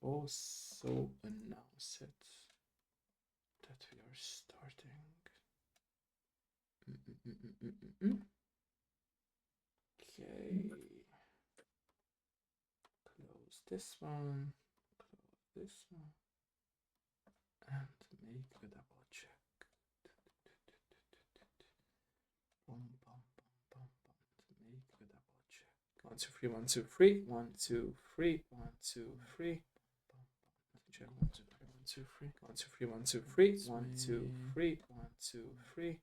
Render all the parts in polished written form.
also announce it that we are starting. Okay. Close this one. Close this one. And make a double check. Make a double check. 1, 2, 3, 1, 2, 3. 1, 2, 3. 1, 2, 3. Check 1, 2, 3, 1, 2, 3. 1, 2, 3, 1, 2, 3. 1, 2, 3. 1, 2, 3.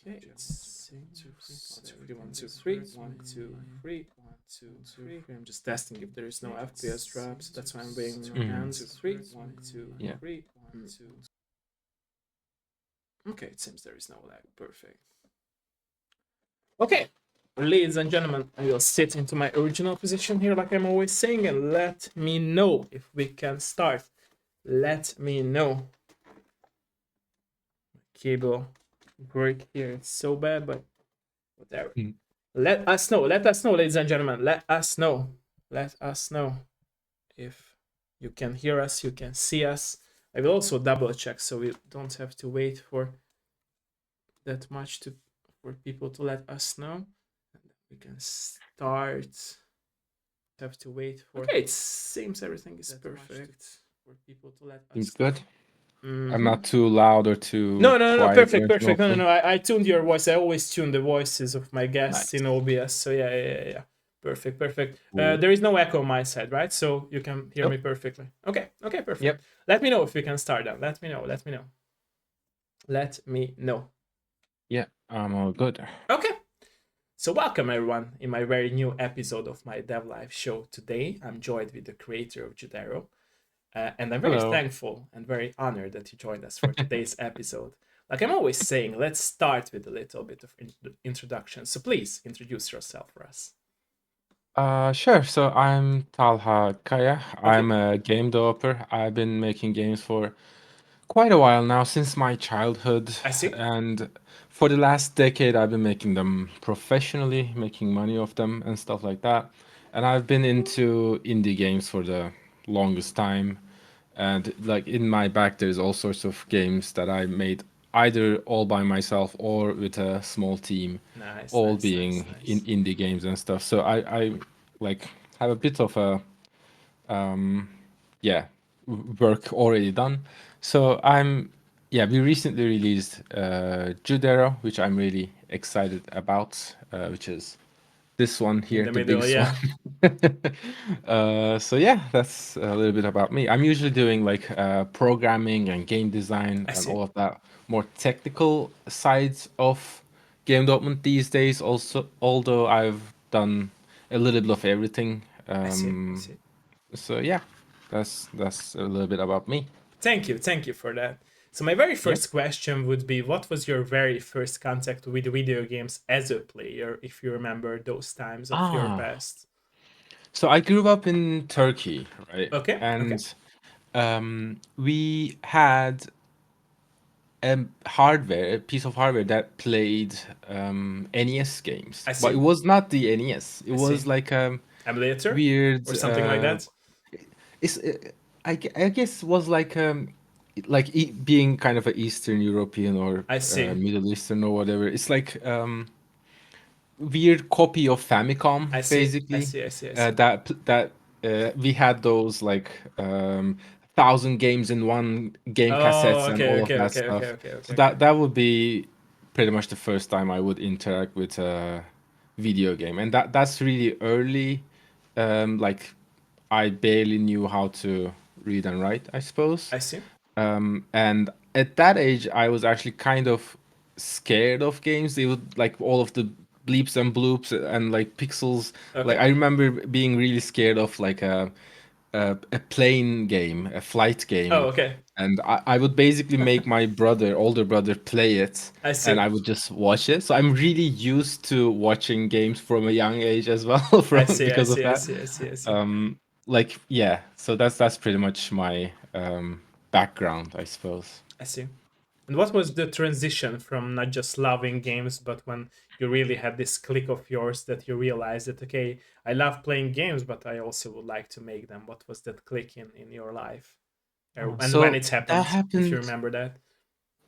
Okay, it's 1, 2, 3, 1, 2, 3, 1, 2, 3, 1, 2, 3. I'm just testing if there is no FPS drop, so that's why I'm waiting my hands. 3, 1, 2, 3, 1, 2. Okay, it seems there is no lag. Perfect. Okay, ladies and gentlemen, I will sit into my original position here, like I'm always saying, and let me know if we can start. Let me know. Cable break here. It's so bad, but whatever. Let us know, ladies and gentlemen. Let us know if you can hear us, you can see us. I will also double check so we don't have to wait for that much for people to let us know. And we can start. Have to wait for. Okay, it seems everything is perfect for people to let us. Seems good. I'm not too loud or too no, quiet. perfect. No. I tuned your voice. I always tune the voices of my guests in OBS. So yeah. Perfect. There is no echo on my side, right? So you can hear me perfectly. Okay, perfect. Yep. Let me know if we can start then. Let me know. Yeah, I'm all good. Okay. So welcome everyone in my very new episode of my Dev Live show. Today I'm joined with the creator of Judero. And I'm very thankful and very honored that you joined us for today's episode. Like I'm always saying, let's start with a little bit of introduction. So please introduce yourself for us. Sure. So I'm Talha Kaya. I'm a game developer. I've been making games for quite a while now, since my childhood. I see. And for the last decade, I've been making them professionally, making money off them and stuff like that. And I've been into indie games for the longest time. And like in my back, there's all sorts of games that I made either all by myself or with a small team, all being in indie games and stuff. So I like have a bit of a yeah work already done. So we recently released Judero, which I'm really excited about, which is this one here, the the middle, biggest yeah. one. So yeah, that's a little bit about me. I'm usually doing like programming and game design and all of that more technical sides of game development these days. Also, although I've done a little bit of everything. I see. So yeah, that's a little bit about me. Thank you for that. So my very first question would be, what was your very first contact with video games as a player, if you remember those times of your past? So I grew up in Turkey, right? Okay. And we had a piece of hardware that played NES games. I see. But it was not the NES. It was see. like a Emulator weird or something like that. It's I guess it was like being kind of an Eastern European or I see. Middle Eastern or whatever. It's like weird copy of Famicom, basically. I see. That we had those like 1,000 games in one game cassettes and all of that stuff. So that would be pretty much the first time I would interact with a video game, and that's really early. Like I barely knew how to read and write, I suppose. I see. And at that age, I was actually kind of scared of games. They would like all of the bleeps and bloops and like pixels. Like I remember being really scared of like a plane game, a flight game. Oh, okay. And I would basically make my older brother, play it, I see. and I would just watch it. So I'm really used to watching games from a young age as well, because of that. I see. Like yeah, so that's pretty much my background, I suppose. I see. And what was the transition from not just loving games, but when you really had this click of yours that you realized that, okay, I love playing games, but I also would like to make them? What was that click in your life? And when So it that happened, if you happened. remember that?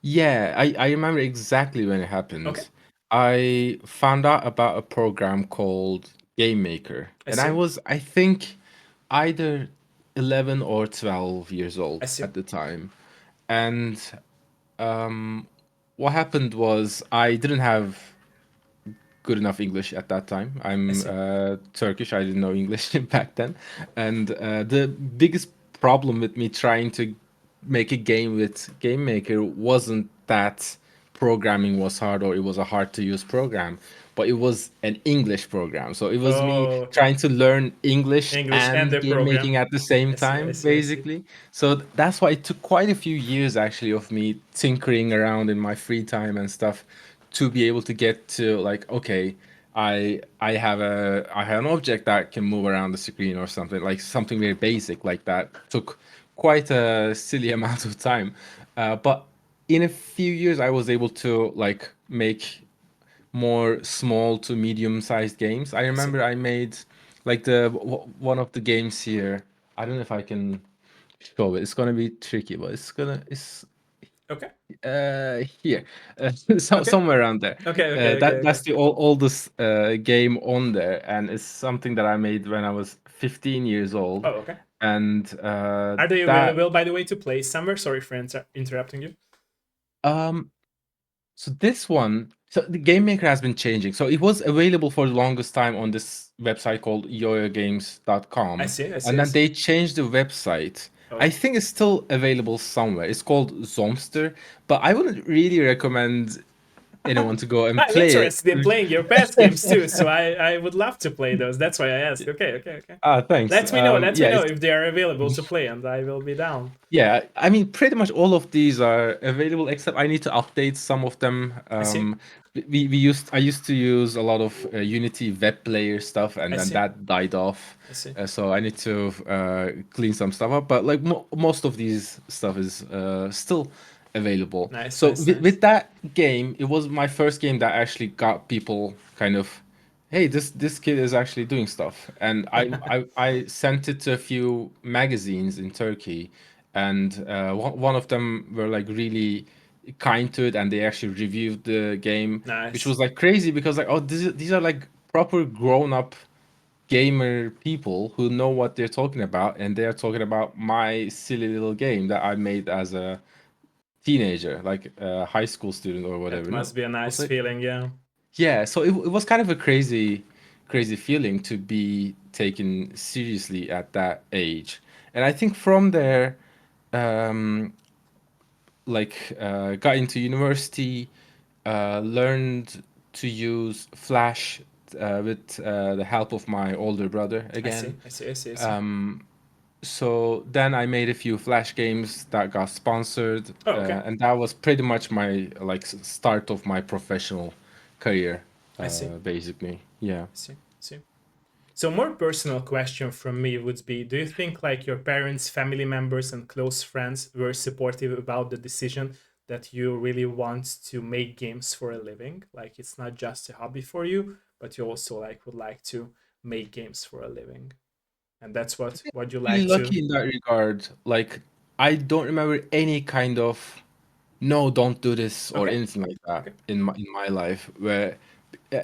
Yeah, I remember exactly when it Okay, happened. I found out about a program called Game Maker, I and I see. was, I think, either 11 or 12 years I old see. at the time. And what happened was I didn't have good enough English at that time. I I'm see. Turkish. I didn't know English back then, and the biggest problem with me trying to make a game with Game Maker wasn't that programming was hard or it was a hard to use program, but it was an English program. So it was me Oh, okay. trying to learn English English and and the game making program. at the same I see. I time, see. I see. basically. So that's why it took quite a few years actually of me tinkering around in my free time and stuff to be able to get to like, okay, I have an object that can move around the screen or something, like something very basic like that. Took quite a silly amount of time, but in a few years I was able to like make more small to medium sized games. I I see. remember I made like one of the games here. I don't know if I can show it. It's gonna be tricky, but it's Okay. here, Okay. somewhere around there. Okay. Okay. Okay. That's Okay. the oldest game on there, and it's something that I made when I was 15 years old, Oh, okay. and Are they that available, by the way, to play somewhere? Sorry for interrupting you. um so this one, so the game maker has been changing. So it was available for the longest time on this website called I yoyogames.com, see. I see. and I then see. they changed the website. Oh, I think it's still available somewhere. It's called Zomster, but I wouldn't really recommend anyone to go and I'm play it. interested in playing your past games too, so I would love to play those. That's why I asked. Okay. Okay. Okay. Thanks. Let me know. Let me Yeah, know it's if they are available to play, and I will be down. yeah, I mean, pretty much all of these are available, except I need to update some of them. I see. I used to use a lot of Unity web player stuff, and I then see. that died off. I see. So I need to clean some stuff up. But like most of these stuff is still available. Nice. So Nice. Nice. with that game, it was my first game that actually got people kind of, hey, this kid is actually doing stuff. And I sent it to a few magazines in Turkey, and one of them were like really kind to it, and they actually reviewed the game, which Nice. was like crazy because like, oh, these are like proper grown up gamer people who know what they're talking about, and they're talking about my silly little game that I made as a teenager, like a high school student or That whatever. No, must be a I was nice like, feeling. Yeah. yeah, so it was kind of a crazy feeling to be taken seriously at that age. And I think from there, um, got into university, learned to use Flash with the help of my older brother I see. again. I see. I see. I see. So then I made a few Flash games that got sponsored, Oh, okay. and that was pretty much my like start of my professional career, I see. basically. Yeah. I see. I see. So, more personal question from me would be: do you think like your parents, family members, and close friends were supportive about the decision that you really want to make games for a living? Like it's not just a hobby for you, but you also like would like to make games for a living, and that's what you Really like to. lucky in that regard. Like I don't remember any kind of no, don't do this or Okay. anything like that Okay. in my life. Where,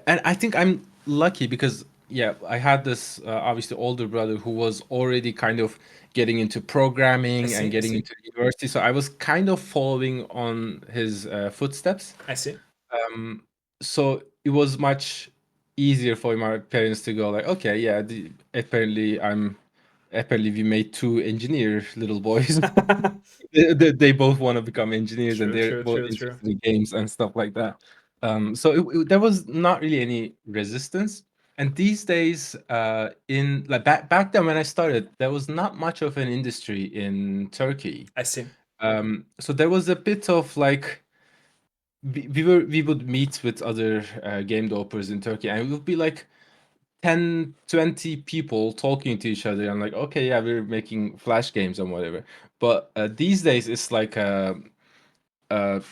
and I think I'm lucky because yeah, I had this obviously older brother who was already kind of getting into I programming and see. I getting see. into university, so I was kind of following on his footsteps. I see. So it was much easier for my parents to go like, okay, yeah, apparently we made two engineer little boys. They both want to become engineers and True. they're True. both True. True. interested in games and stuff like that. So there was not really any resistance. And these days, in like back then when I started, there was not much of an industry in Turkey. I see. So there was a bit of like we would meet with other game developers in Turkey, and it would be like 10, 20 people talking to each other and like, okay, yeah, we're making Flash games and whatever. But these days, it's like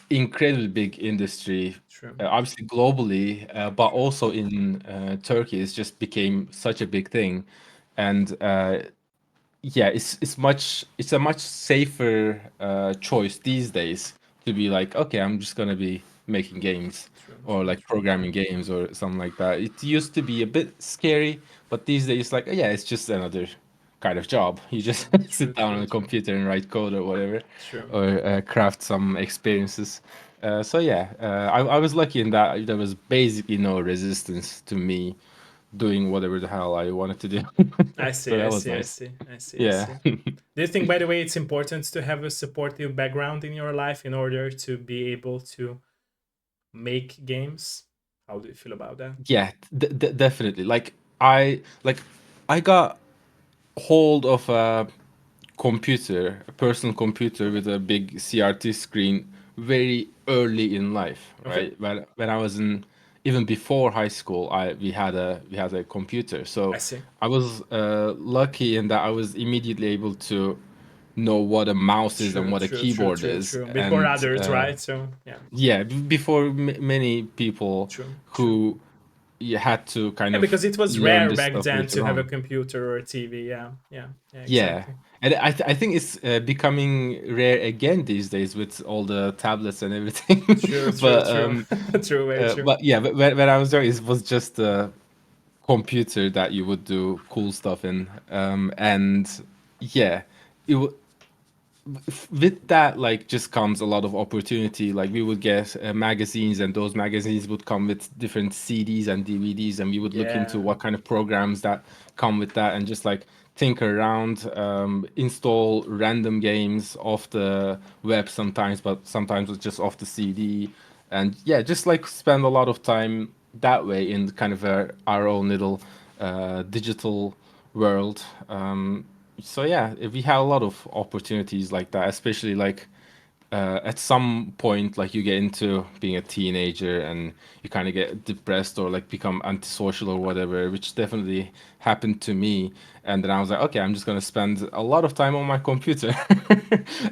incredibly big industry, True. obviously globally, but True. also in Turkey. It's just became such a big thing, and yeah, it's a much safer choice these days to be like, okay, I'm just gonna be making games True. or True. like True. programming games or something like that. It used to be a bit scary, but these days like, yeah, it's just another kind of job. You just True. True. sit down on True. a True. computer and write code or whatever, True. or craft some experiences. So yeah, I was lucky in that there was basically no resistance to me doing whatever the hell I wanted to do. I So see. I that was see. I nice. see. I see. I Yeah. see. Do you think, by the way, it's important to have a supportive background in your life in order to be able to make games? How do you feel about that? Yeah, definitely. Like I got hold of a personal computer with a big CRT screen very early in life, Okay, right? When I was in even before high school, I we had a computer. I So see. I was lucky in that I was immediately able to know what a mouse is and True, what a true, true, keyboard true, is, true. Before and others, right? So yeah, yeah, before many people true, true. who you had to kind Yeah, of because it was learn rare this back stuff then to later have a on. computer or a TV. Yeah, yeah, yeah, Yeah, exactly. and I think it's becoming rare again these days with all the tablets and everything. True, true, but true. um, True, very true. but yeah, but when I was young, it was just a computer that you would do cool stuff in, and yeah, it wa with that like just comes a lot of opportunity. Like we would get magazines, and those magazines would come with different CDs and DVDs, and we would look into Yeah, what kind of programs that come with that, and just like tinker around, install random games off the web sometimes, but sometimes it's just off the CD, and yeah, just like spend a lot of time that way in kind of our own little digital world. So yeah, we have a lot of opportunities like that, especially like at some point, like you get into being a teenager and you kind of get depressed or like become antisocial or whatever, which definitely happened to me. And then I was like, okay, I'm just gonna spend a lot of time on my computer,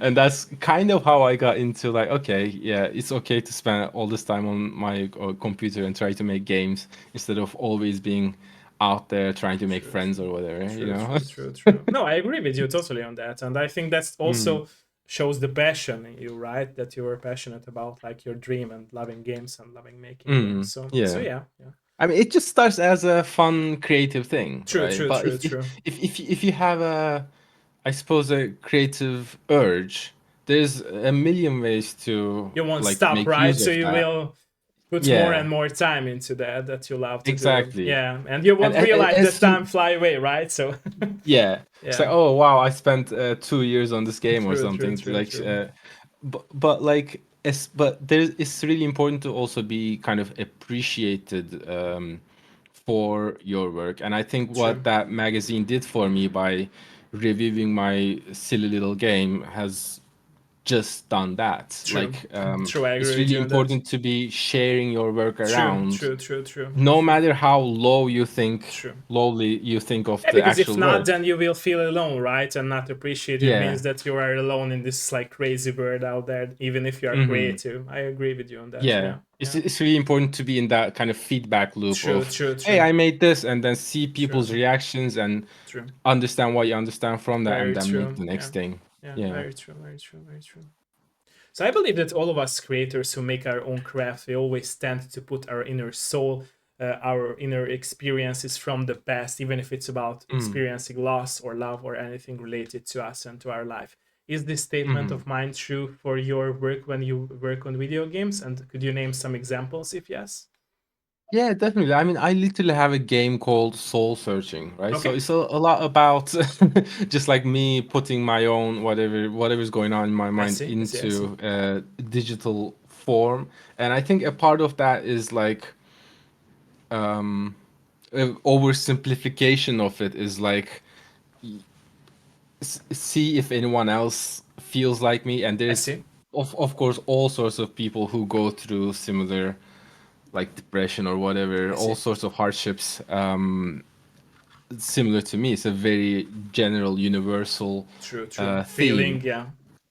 and that's kind of how I got into like, okay, yeah, it's okay to spend all this time on my computer and try to make games instead of always being out there trying to make true, friends true, or whatever, you true, know? true, true, true. No, I agree with you totally on that, and I think that's Mm. also shows the passion in you, right? That you were passionate about like your dream and loving games and loving making games. Mm. So Yeah. yeah, yeah. I mean, it just starts as a fun, creative thing, True, right? true, But true, true. if you have a, I suppose, a creative urge, there's a million ways to You won't like stop, make right? use So of you that. will put more Yeah, and more time into that you love to do. exactly. Yeah, and you And won't realize as that time soon, fly away, right? So yeah, it's like, yeah, oh wow, I spent 2 years on this game or true, true, something. true, Like, true. but like, but there, it's really important to also be kind of appreciated for your work. And I think what True, that magazine did for me by reviewing my silly little game has just done that. true, Like, true. I agree it's with really you on that. important to be sharing your work True, around, true, true, true, no true, matter how true. lowly you think of Yeah, the because if actual not, work. then you will feel alone, right? And not appreciated Yeah. means that you are alone in this like crazy world out there, even if you are Hmm. creative. I agree with you on that. Yeah. Yeah, yeah. It's really important to be in that kind of feedback loop True, of, true, hey, true, I made this, and then see people's true, reactions and true. understand what you understand from that, and Very then make true. the Yeah, next thing. yeah. Yeah. Very true. Very true. Very true. So I believe that all of us creators who make our own craft, we always tend to put our inner soul, our inner experiences from the past, even if it's about Mm. experiencing loss or love or anything related to us and to our life. Is this statement Hmm. of mine true for your work when you work on video games? And could you name some examples if yes? Yeah, definitely. I mean, I literally have a game called Soul Searching, right? So Okay, it's a lot about just like me putting my own whatever's going on in my I mind see, I see, I see. into digital form. And I think a part of that is like oversimplification of it is like see if anyone else feels like me. And I there's see, of course all sorts of people who go through similar like depression or whatever, I all see. sorts of hardships similar to me. It's a very general, universal True, true. theme. Feeling, yeah.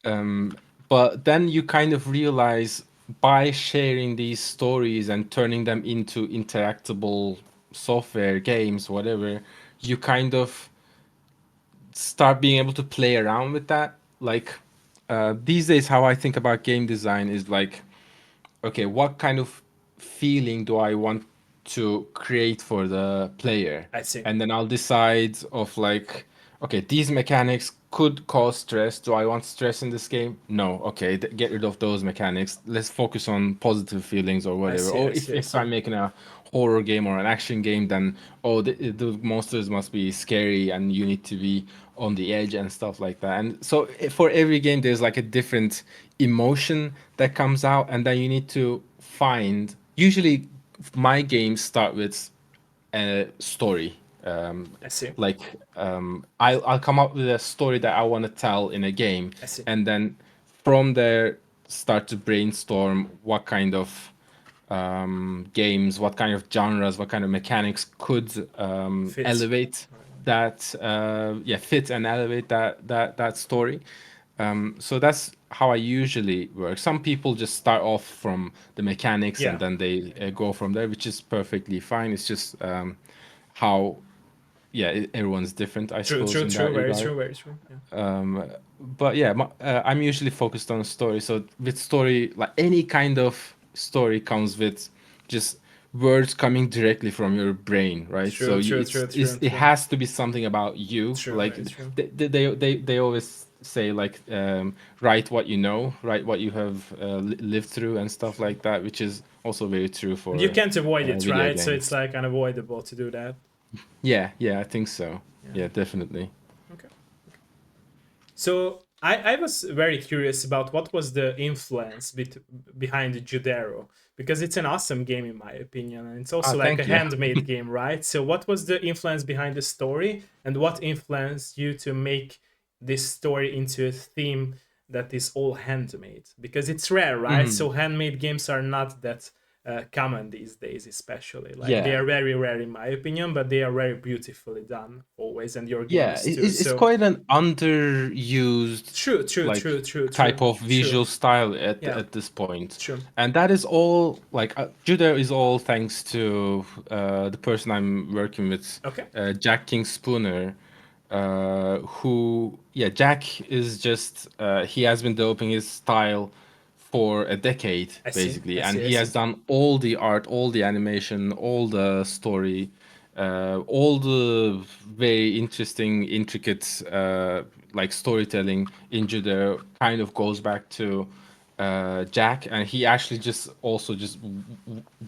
Um, But then you kind of realize by sharing these stories and turning them into interactable software, games, whatever, you kind of start being able to play around with that. Like these days, how I think about game design is like, okay, what kind of feeling do I want to create for the player? I see. And then I'll decide of like, okay, these mechanics could cause stress. Do I want stress in this game? No. Okay, get rid of those mechanics. Let's focus on positive feelings or I whatever. see. Or I if, see. I if see. I'm making a horror game or an action game, then oh, the monsters must be scary and you need to be on the edge and stuff like that. And so for every game, there's like a different emotion that comes out, and then you need to find. Usually, my games start with a story. I see. Like I'll come up with a story that I want to tell in a game, I see. and then from there start to brainstorm what kind of games, what kind of genres, what kind of mechanics could Fit. elevate Right. that, fit and elevate that story. So that's how I usually work. Some people just start off from the mechanics and Yeah. then they go from there, which is perfectly fine. It's just how, everyone's different, I True. suppose, True. in True. that Very regard. true. Very true. Yeah. But yeah, I'm usually focused on story. So with story, like any kind of story comes with just words coming directly from your brain, right? So True. True. True. True. it True. has to be something about you. True. Like Very true. they always say like write what you know, write what you have lived through and stuff True. like that, which is also very true And you for can't avoid it, video right? So it's games. like unavoidable to do that. Yeah, I think so. Yeah. Yeah, definitely. Okay. So I was very curious about what was the influence behind Judero, because it's an awesome game in my opinion, and it's Ah, also like a thank you. handmade game, right? So what was the influence behind the story, and what influenced you to make this story into a theme that is all handmade? Because it's rare, right? Mhm. So handmade games are not that common these days, especially. Like they Yeah. are very rare in my opinion, but they are very beautifully done always, and your Yeah, games too. it's So quite an underused true, true, like true, true, type true, of true. visual style at Yeah, this point, true. and that is all like Judo is all thanks to the person I'm working with, Okay, Jack King Spooner, who Jack is just he has been developing his style for a decade I see, basically, I and see, I he has see. done all the art, all the animation, all the story, all the very interesting, intricate like storytelling in Judo kind of goes back to Jack, and he actually just also just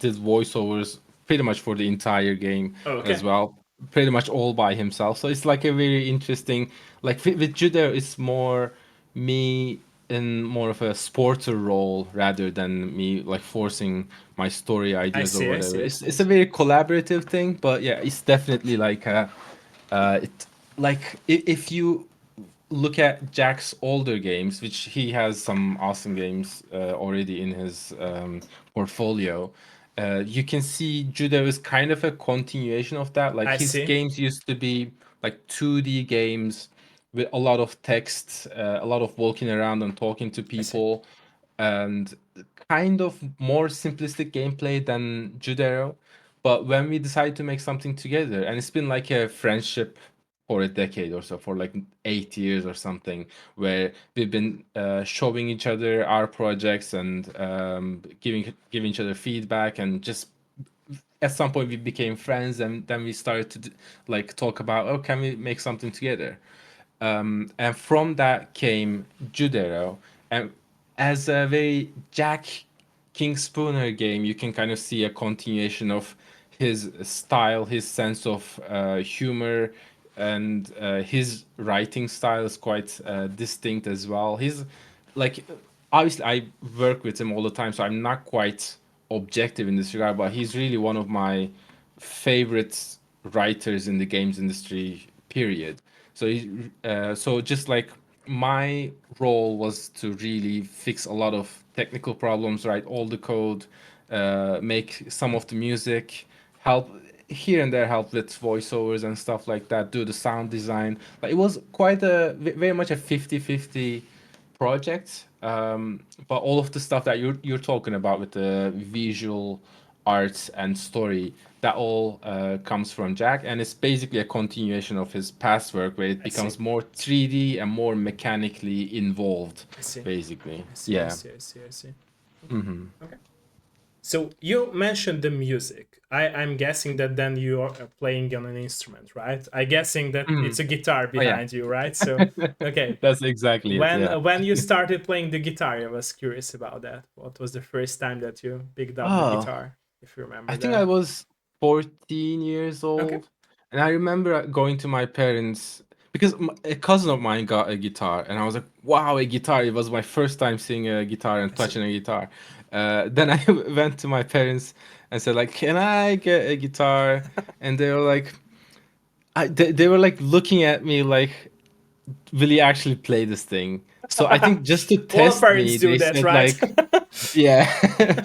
did voiceovers pretty much for the entire game Oh, as okay, well, pretty much all by himself. So it's like a very interesting, like with Judo, it's more me in more of a sporter role rather than me like forcing my story I ideas or see, I whatever. see, I It's see, I it's a see. very collaborative thing, but yeah, it's definitely like it like if you look at Jack's older games, which he has some awesome games already in his portfolio, you can see Judo is kind of a continuation of that. Like I his see, games used to be like 2D games with a lot of text, a lot of walking around and talking to I see. people, and kind of more simplistic gameplay than Judero. But when we decided to make something together, and it's been like a friendship for a decade or so, for like 8 years or something, where we've been showing each other our projects and giving each other feedback, and just at some point we became friends, and then we started to like talk about, oh, can we make something together? And from that came Judero. And as a very Jack King Spooner game, you can kind of see a continuation of his style, his sense of humor, and his writing style is quite distinct as well. He's like, obviously, I work with him all the time, so I'm not quite objective in this regard, but he's really one of my favorite writers in the games industry, period. So so just like my role was to really fix a lot of technical problems, write all the code, make some of the music, help here and there, help with voiceovers and stuff like that, do the sound design. Like it was quite very much a 50-50 project, but all of the stuff that you're talking about with the visual arts and story, that all comes from Jack, and it's basically a continuation of his past work where it I see. becomes more 3D and more mechanically involved, I see. basically. I see. I Yeah. see. I see. I see. Okay. Okay. So you mentioned the music. I'm guessing that then you are playing on an instrument, right? I guessing that it's Mm. a guitar Oh yeah. behind you, right? So, okay. That's exactly it. Yeah. When you started playing the guitar, I was curious about that. What was the first time that you picked up the Oh, guitar, if you I remember think I that? was 14 years Okay. old, and I remember going to my parents because a cousin of mine got a guitar, and I was like, "Wow, a guitar!" It was my first time seeing a guitar and I see. touching a guitar. Then I went to my parents and said, "Like, can I get a guitar?" And they were like, they were like looking at me like, "Will you actually play this thing?" So I think just to All test parents me, do they that, said right? like, yeah,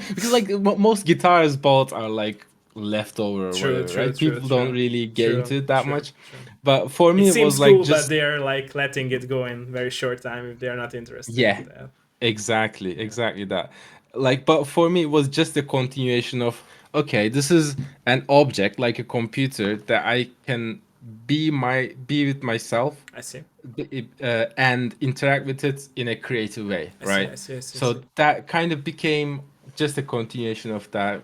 because like most guitars bought are like leftover or True, whatever, true, right? true, People don't true, really get true, into it that true, much. true. But for It me, it was seems like cool, but just they're like letting it go in very short time if they're not interested yeah, in that. exactly, Yeah, exactly that. Like, but for me, it was just a continuation of okay, this is an object like a computer that I can be with myself I see. and interact with it in a creative way, I see. right? I see. I see. I So see. that kind of became just a continuation of that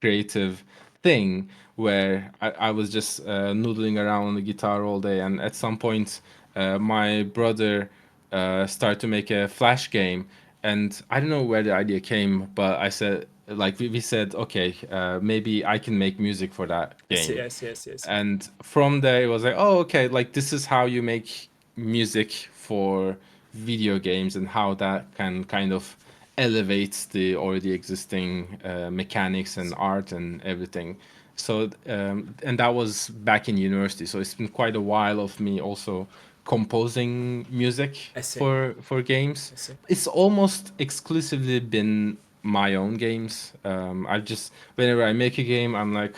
creative thing where I was just noodling around on the guitar all day. And at some point, my brother started to make a Flash game. And I don't know where the idea came, but I said, like, we said, okay, maybe I can make music for that I see. game. I see. I see. I see. And from there it was like, oh, okay, like this is how you make music for video games and how that can kind of elevate the already existing mechanics I and see. art and everything. So and that was back in university, so it's been quite a while of me also composing music I see. for games. I see. It's almost exclusively been my own games. I've just whenever I make a game, I'm like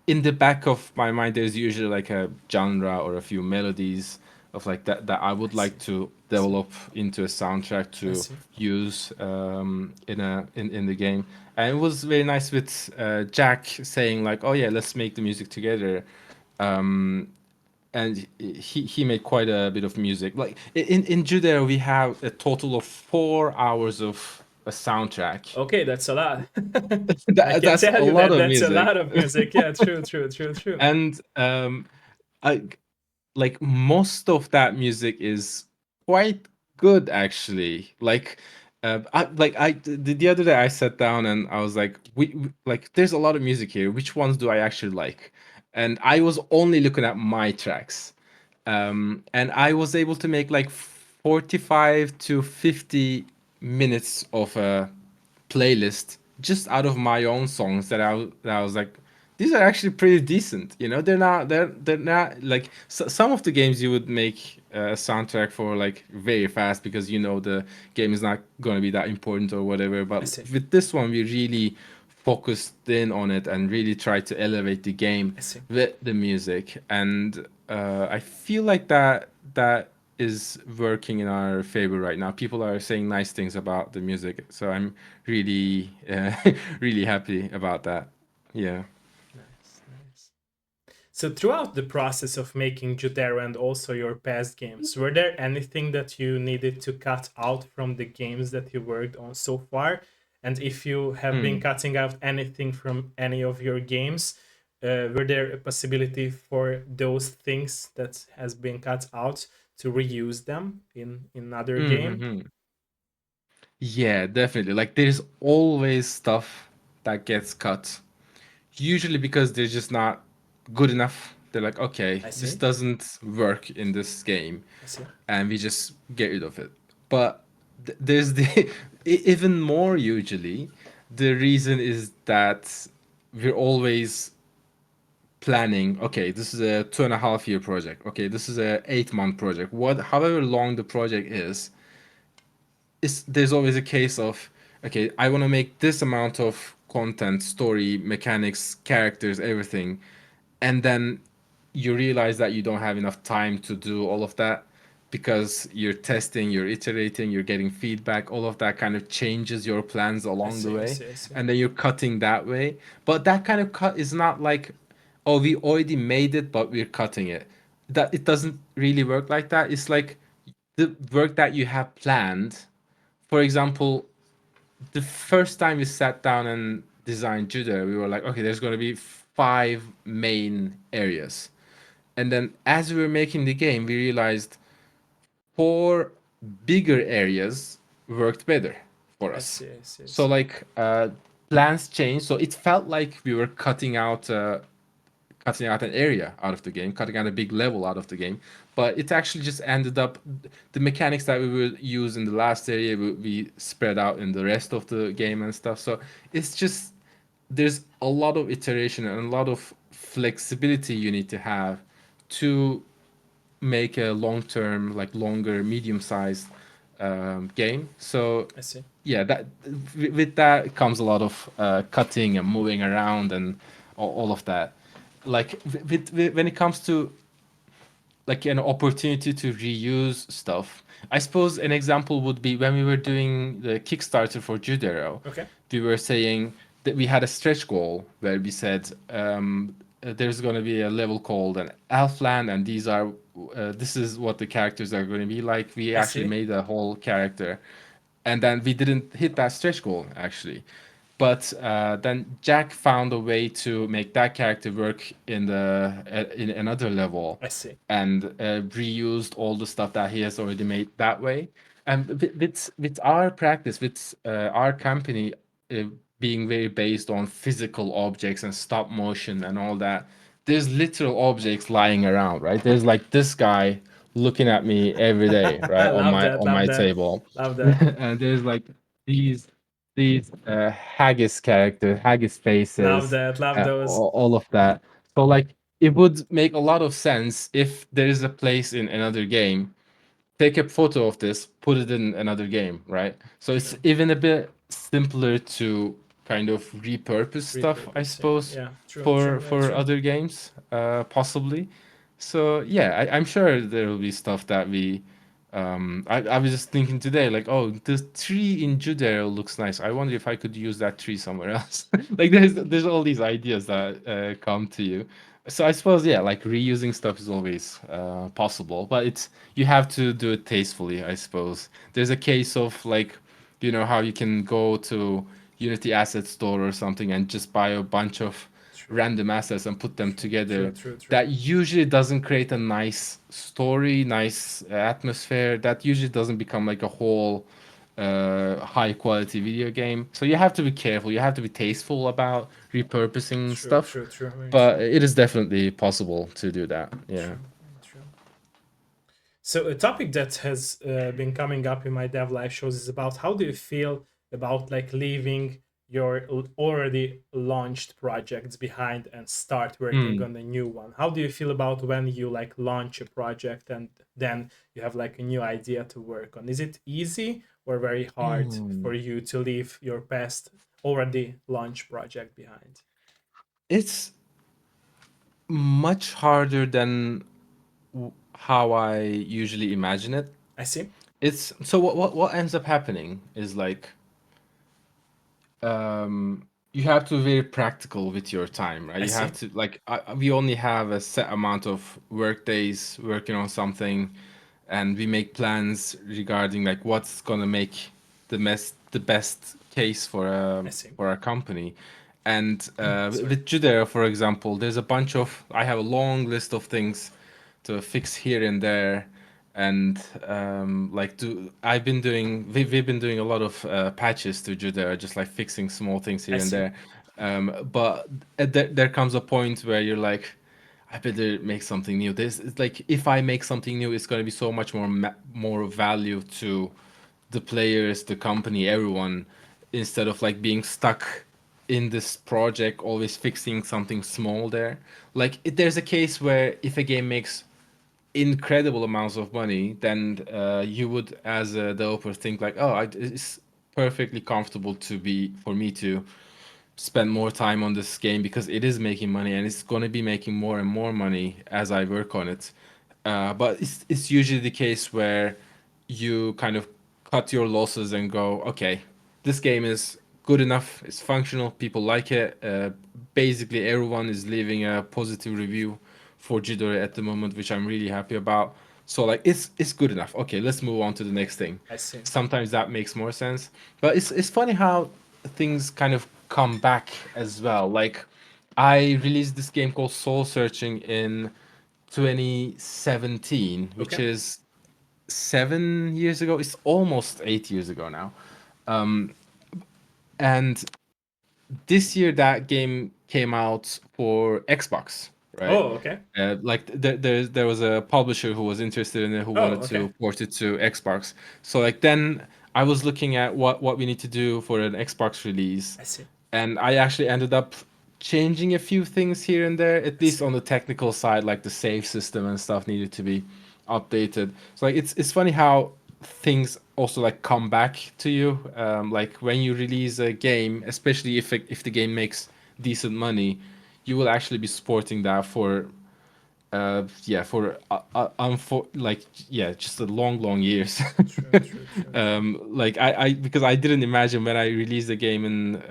in the back of my mind there's usually like a genre or a few melodies of like that I I would see. like to I see. develop into a soundtrack I to see. use in the game. And it was very nice with Jack saying like, oh yeah, let's make the music together. And he made quite a bit of music. Like in Judea we have a total of 4 hours of a soundtrack. Okay, that's a lot. I can That's a tell you lot that of that's a music. lot of music. Yeah, true, true, true, true. And I like most of that music is quite good actually. Like the other day I sat down and I was like, like there's a lot of music here. Which ones do I actually like? And I was only looking at my tracks. And I was able to make like 45 to 50 minutes of a playlist just out of my own songs that I was like, these are actually pretty decent. You know, they're not like some of the games you would make a soundtrack for like very fast because you know the game is not going to be that important or whatever. I But see. with this one, we really focused in on it and really tried to elevate the game I see. with the music. And I feel like that is working in our favor right now. People are saying nice things about the music, so I'm really really happy about that. Yeah. Nice, nice. So throughout the process of making Jotaro and also your past games, were there anything that you needed to cut out from the games that you worked on so far? And if you have been Hmm. cutting out anything from any of your games, were there a possibility for those things that has been cut out to reuse them in another game? Mm-hmm. Yeah, definitely. Like there's always stuff that gets cut. Usually because they're just not good enough. They're like, okay, I this see. doesn't work in this game, I see. and we just get rid of it. But there's the even more usually, the reason is that we're always planning. Okay, this is a 2.5 year project. Okay, this is a 8 month project. What, however long the project is there's always a case of okay, I want to make this amount of content, story, mechanics, characters, everything, and then you realize that you don't have enough time to do all of that, because you're testing, you're iterating, you're getting feedback, all of that kind of changes your plans I along the see, I way. see, I see. And then you're cutting that way. But that kind of cut is not like, oh, we already made it, but we're cutting it. That it doesn't really work like that. It's like the work that you have planned. For example, the first time we sat down and designed Judah, we were like, okay, there's going to be five main areas. And then as we were making the game, we realized four bigger areas worked better for I us. see, I see, I So see. like plans changed. So it felt like we were cutting out an area out of the game, cutting out a big level out of the game. But it actually just ended up the mechanics that we would use in the last area would be spread out in the rest of the game and stuff. So it's just there's a lot of iteration and a lot of flexibility you need to have to make a long term, like longer, medium sized game. So I see. yeah, that with that comes a lot of cutting and moving around and all of that. Like when it comes to like an opportunity to reuse stuff. I suppose an example would be when we were doing the Kickstarter for Judero, Okay. we were saying that we had a stretch goal where we said there's going to be a level called an Elfland, and this is what the characters are going to be like. We I actually see. made a whole character, and then we didn't hit that stretch goal actually. But then Jack found a way to make that character work in another level, I see. and reused all the stuff that he has already made that way. And with our practice, with our company uh, being very based on physical objects and stop motion and all that, there's literal objects lying around, right? There's like this guy looking at me every day, right, on Love my that, on love my that, table, love that, and there's like these haggis character, haggis love faces, that, love those. all of that. So like it would make a lot of sense if there is a place in another game, take a photo of this, put it in another game, right? So it's True. even a bit simpler to kind of repurpose stuff, I Repurpose, yeah, suppose, yeah, true, true, yeah, for true. other games, possibly. So yeah, I'm sure there will be stuff that I was just thinking today, like, oh, the tree in Judeo looks nice. I wonder if I could use that tree somewhere else. Like, there's all these ideas that come to you. So I suppose, yeah, like reusing stuff is always possible, but you have to do it tastefully, I suppose. There's a case of like, how you can go to Unity Asset Store or something and just buy a bunch of True, random assets and put them true, true, together. true, true. That usually doesn't create a nice story, nice atmosphere. That usually doesn't become like a whole high quality video game. So you have to be careful. You have to be tasteful about repurposing True, stuff. true, true, very But true, it is definitely possible to do that. Yeah. true, very true. So a topic that has been coming up in my dev live shows is about how do you feel about like leaving your already launched projects behind and start working Hmm. on a new one? How do you feel about when you like launch a project and then you have like a new idea to work on? Is it easy or very hard Hmm. for you to leave your past already launched project behind? It's much harder than how I usually imagine it. I see. It's so what ends up happening is like you have to be very practical with your time, right? I You have see. to like we only have a set amount of work days working on something, and we make plans regarding like what's gonna make the best case I see. for our company. And Sorry. with Judea, for example, there's a bunch of I have a long list of things to fix here and there, and like do I've been doing we've been doing a lot of patches to Judea, just like fixing small things I here and see. there. But there comes a point where you're like, I better make something new. This it's like if I make something new, it's going to be so much more value to the players, the company, everyone, instead of like being stuck in this project, always fixing something small there. Like there's a case where if a game makes incredible amounts of money, then you would, as a developer, think like, oh, it's perfectly comfortable to be for me to spend more time on this game because it is making money and it's going to be making more and more money as I work on it. But it's usually the case where you kind of cut your losses and go, okay, this game is good enough, it's functional, people like it. Basically, everyone is leaving a positive review for Jidori at the moment, which I'm really happy about. So like, it's good enough. Okay, let's move on to the next thing. I see. Sometimes that makes more sense, but it's funny how things kind of come back as well. Like, I released this game called Soul Searching in 2017, which Okay. is 7 years ago. It's almost 8 years ago now. And this year, that game came out for Xbox, right? Oh, okay. Like there was a publisher who was interested in it, who Oh, wanted okay. to port it to Xbox. So like then I was looking at what we need to do for an Xbox release, I see. and I actually ended up changing a few things here and there, at I least see. on the technical side, like the save system and stuff needed to be updated. So like it's funny how things also like come back to you. Like when you release a game, especially if the game makes decent money, you will actually be supporting that for yeah, for like yeah, just a long years. True, true, true, true. Like I because I didn't imagine when I released the game in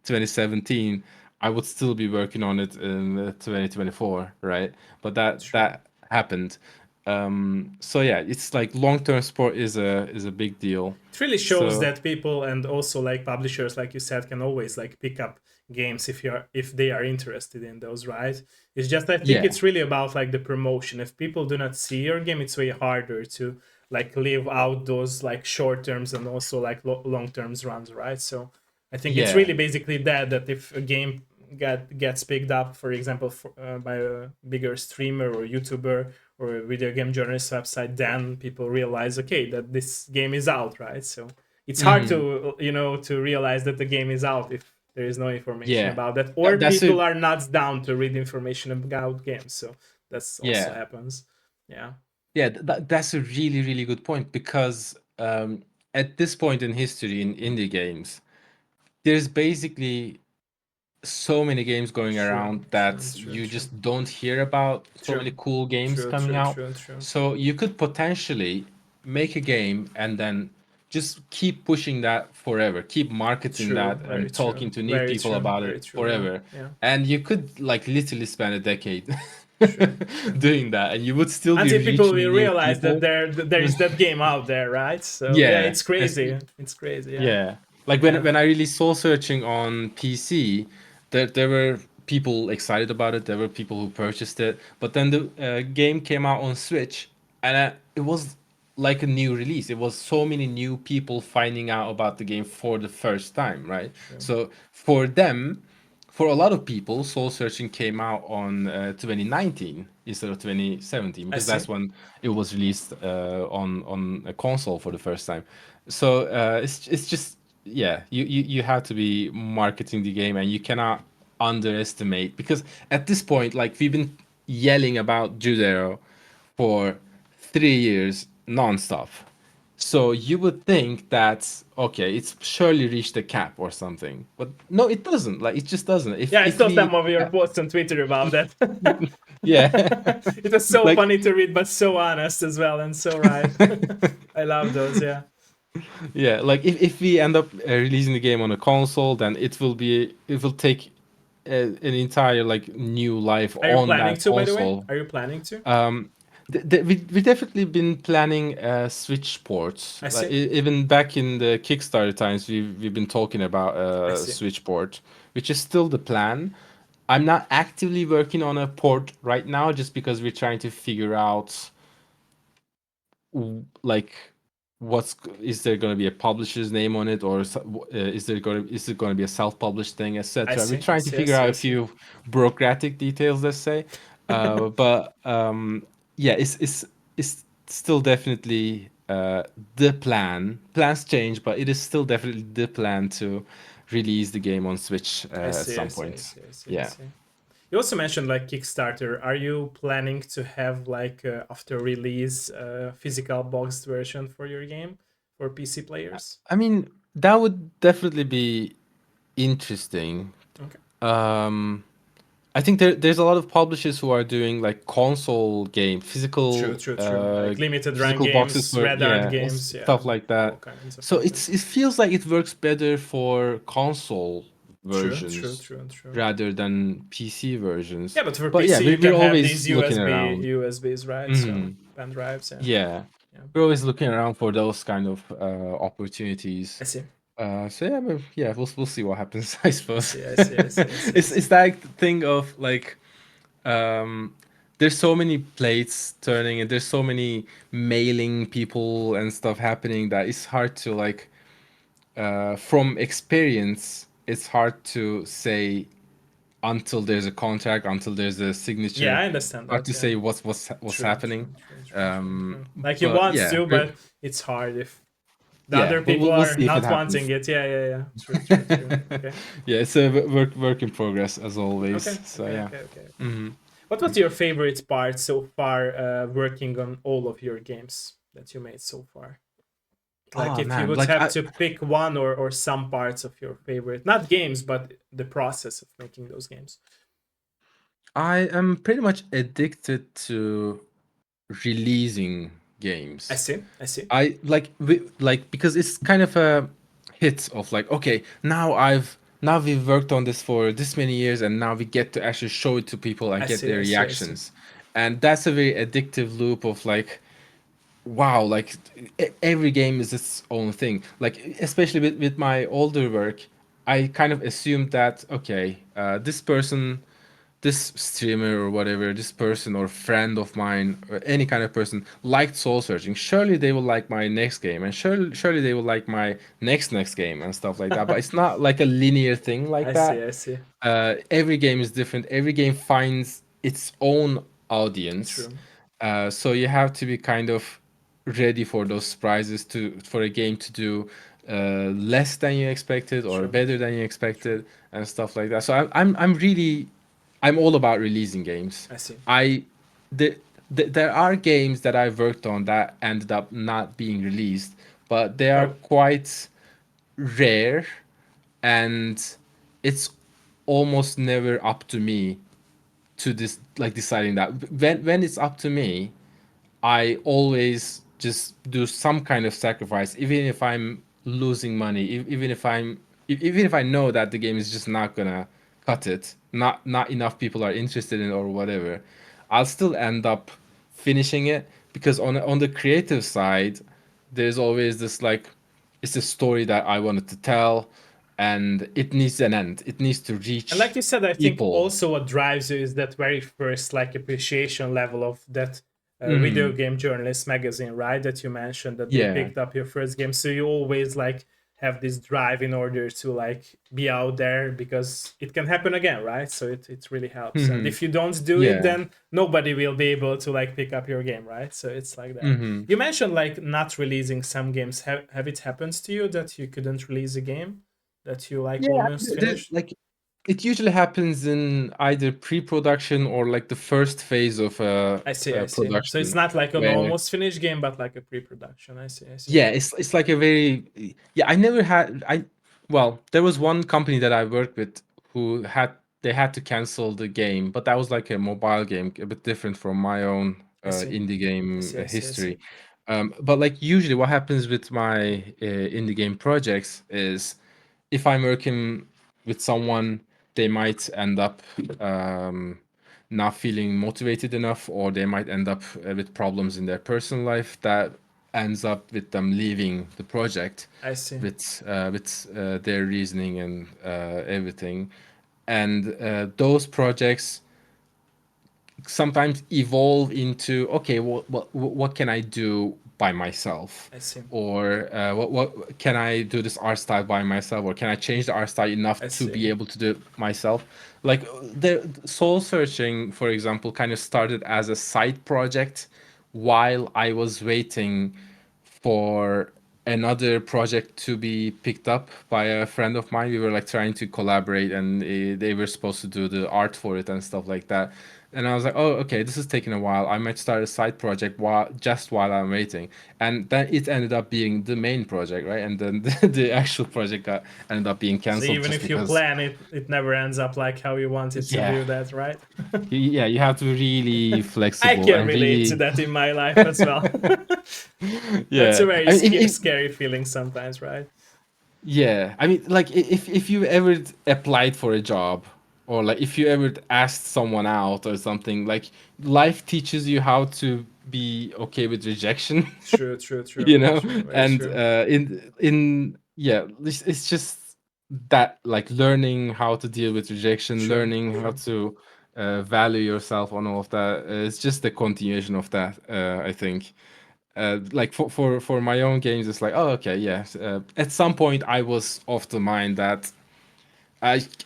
2017 I would still be working on it in 2024, right? But True. that happened. So yeah, it's like long-term sport is a big deal. It really shows So that people and also like publishers, like you said, can always like pick up games if they are interested in those, right? It's just I think yeah, it's really about like the promotion. If people do not see your game, it's way harder to like live out those like short terms and also like long terms runs, right? So I think it's yeah. really basically that if a game gets picked up, for example, by a bigger streamer or YouTuber or a video game journalist website, then people realize, okay, that this game is out, right? So it's hard Hmm. to to realize that the game is out if there is no information Yeah. about that, or That's a people are not down to read information about games. So that's also yeah. happens. Yeah, Yeah, that's a really good point because at this point in history in indie games, there's basically so many games going true, around true, that true, you true, just don't hear about so true, many cool games true, coming true, out. true, true, So you could potentially make a game and then just keep pushing that forever, keep marketing true, that very and true, talking to new very people true, about very it true. Yeah, forever. yeah, And you could like literally spend a decade true, true. doing that and you would still be Until people will reaching new realize that people. there is that game out there, right? So yeah, Yeah. it's crazy. It's crazy. Yeah, Yeah. Like yeah. when I released Soul Searching on PC, there were people excited about it. There were people who purchased it. But then the game came out on Switch, and it was like a new release. It was so many new people finding out about the game for the first time, right? True. So for them, for a lot of people, Soul Searching came out on 2019 instead of 2017 I because see. that's when it was released on a console for the first time. So it's just yeah, you have to be marketing the game and you cannot underestimate because at this point, like we've been yelling about Judero for 3 years nonstop. So you would think that okay, it's surely reached a cap or something, but no, it doesn't. Like it just doesn't. Yeah, I If saw we some of your posts on Twitter about that. yeah, It was so like funny to read, but so honest as well, and so right. I love those. Yeah. yeah, like if we end up releasing the game on a console, then it will take an entire like new life Are you on planning that to, by the way? console. Are you planning to? Um, we definitely been planning Switch ports. I Like see. even back in the Kickstarter times, we've been talking about I a see. Switch port, which is still the plan. I'm not actively working on a port right now, just because we're trying to figure out like is there going to be a publisher's name on it or is it going to be a self-published thing, I etc. We're see. I trying to see. I figure see. out I a see. few bureaucratic details, let's say. But yeah, it's still definitely the plan. Plans change, but it is still definitely the plan to release the game on Switch I at see. I some see. I point. see. I see. I Yeah. see. You also mentioned like Kickstarter. Are you planning to have like after release physical boxed version for your game for PC players? I mean, that would definitely be interesting. Okay. Um, I think there's a lot of publishers who are doing like console game, True, true, true. Like limited run physical boxes games, for, red art yeah, and games, yeah, stuff like all that. kinds of So content. it feels like it works better for console True, true, versions true, true. rather than PC Yeah, versions. but for But yeah, PC you we're can have always these looking USB around. USBs, right? So pen drives, yeah, Yeah, yeah. we're always looking around for those kind of opportunities. I see, So yeah, yeah, we'll see what happens. I I suppose see, I see, I see, I see, I see. it's that thing of like there's so many plates turning and there's so many mailing people and stuff happening that it's hard to like from experience it's hard to say until there's a contract, until there's a Yeah, signature, I understand hard that. to Yeah, say what's true, happening. true, true, true, true, um true. Like you but want yeah, to, but it's hard if the yeah, other people we'll are see if it not happens. wanting it. Yeah, yeah, yeah. True, true, true. Okay, Yeah, it's a work in progress as always, okay, so okay, yeah. okay, okay, okay. What was your favorite part so far working on all of your games that you made so far? Like Oh if you man, would like have to pick one or some parts of your favorite, not games, but the process of making those games. I am pretty much addicted to releasing I games. see, I see, I like because it's kind of a hit of like, okay, now we've worked on this for this many years and now we get to actually show it to people and I get see, their I see, I see. reactions. And that's a very addictive loop of like, wow, like every game is its own thing. Like especially with my older work, I kind of assumed that okay, this person, this streamer or whatever, this person or friend of mine or any kind of person liked soul searching, surely they will like my next game, and surely they will like my next game and stuff like that. But it's not like a linear thing like I see, that. I see. Every game is different. Every game finds its own audience. True, So you have to be kind of ready for those surprises to for a game to do less than you expected or true, better than true, you true. expected and stuff like that. So I'm really I'm all about releasing games. I see. I the, there are games that I worked on that ended up not being released, but they are Oh, quite rare, and it's almost never up to me to this like deciding that. When it's up to me, I always just do some kind of sacrifice, even if I'm losing money, even if even if I know that the game is just not gonna cut it, not enough people are interested in it or whatever, I'll still end up finishing it because on the creative side, there's always this like, it's a story that I wanted to tell, and it needs an end. It needs to and reach like you said, I think people. also what drives you is that very first like appreciation level of that video game journalist magazine, right? That you mentioned that they Yeah. picked up your first game, so you always like have this drive in order to like be out there because it can happen again, right? So it really helps. And if you don't do it, Yeah. then nobody will be able to like pick up your game, right? So it's like that. You mentioned like not releasing some games. Have it happened to you that you couldn't release a game that you like Yeah, almost there's finished? like it usually happens in either pre-production or like the first phase of I see, I see. So it's production, not like an where almost finished game, but like a pre-production. I see, I see. yeah, it's like a very, yeah. I never had I well, there was one company that I worked with who had they had to cancel the game, but that was like a mobile game, a bit different from my own I see. indie I game see, I see, I see. history. But like usually, what happens with my indie game projects is if I'm working with someone, they might end up not feeling motivated enough, or they might end up with problems in their personal life that ends up with them leaving the project I see. with their reasoning and everything. And those projects sometimes evolve into, okay, what can I do by myself, I see. or what can I do this art style by myself, or can I change the art style enough I to be see. able to do it myself. Like the soul searching, for example, kind of started as a side project while I was waiting for another project to be picked up by a friend of mine. We were like trying to collaborate, and they were supposed to do the art for it and stuff like that. And I was like, oh, okay, this is taking a while. I might start a side project while I'm waiting. And then it ended up being the main project, right? And then the actual project ended up being So canceled even just if you because, plan it, it never ends up like how you wanted to yeah, do that, right? yeah, you have to be really I flexible can and relate to really, that in my life as well. That's a yeah. very I mean, scary feeling sometimes, right? yeah, I mean, like if you ever applied for a job, or like if you ever asked someone out or something, like life teaches you how to be okay with rejection, True, true, true. you Very know. true. Very And true. in yeah, it's just that, like, learning how to deal with rejection, True, learning how true. to value yourself on all of that. It's just a continuation of that, I think. Like for my own games, it's like, oh, okay, yes. At some point, I was of the mind that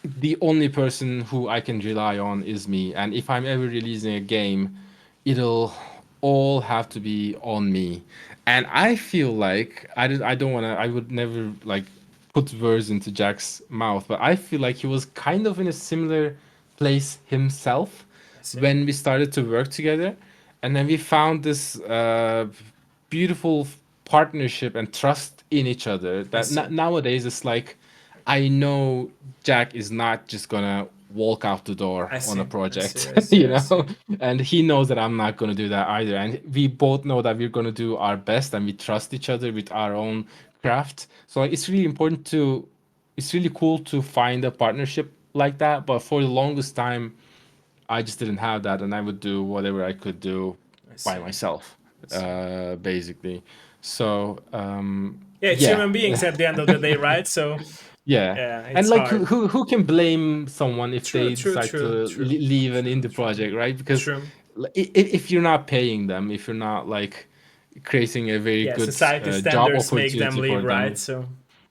the only person who I can rely on is me, and if I'm ever releasing a game, it'll all have to be on me. And I feel like I don't want to. I would never like put words into Jack's mouth, but I feel like he was kind of in a similar place himself I see. when we started to work together, and then we found this beautiful partnership and trust in each other I that see. nowadays it's like, I know Jack is not just gonna walk out the door I on a see. I see. project, I see. you I see. know, and he knows that I'm not gonna do that either, and we both know that we're gonna do our best, and we trust each other with our own craft. So like, it's really important to, it's really cool to find a partnership like that. But for the longest time, I just didn't have that, and I would do whatever I could do I by see. myself, I see. basically. So Yeah, it's yeah, human beings at the end of the day, right? So yeah. yeah, And it's like, hard. who can blame someone if True, they true, decide to true, true, leave an true, indie true, project, right? Because true. if you're not paying them, if you're not like creating a very Yeah, good society job standards make them opportunity leave, for right? them, So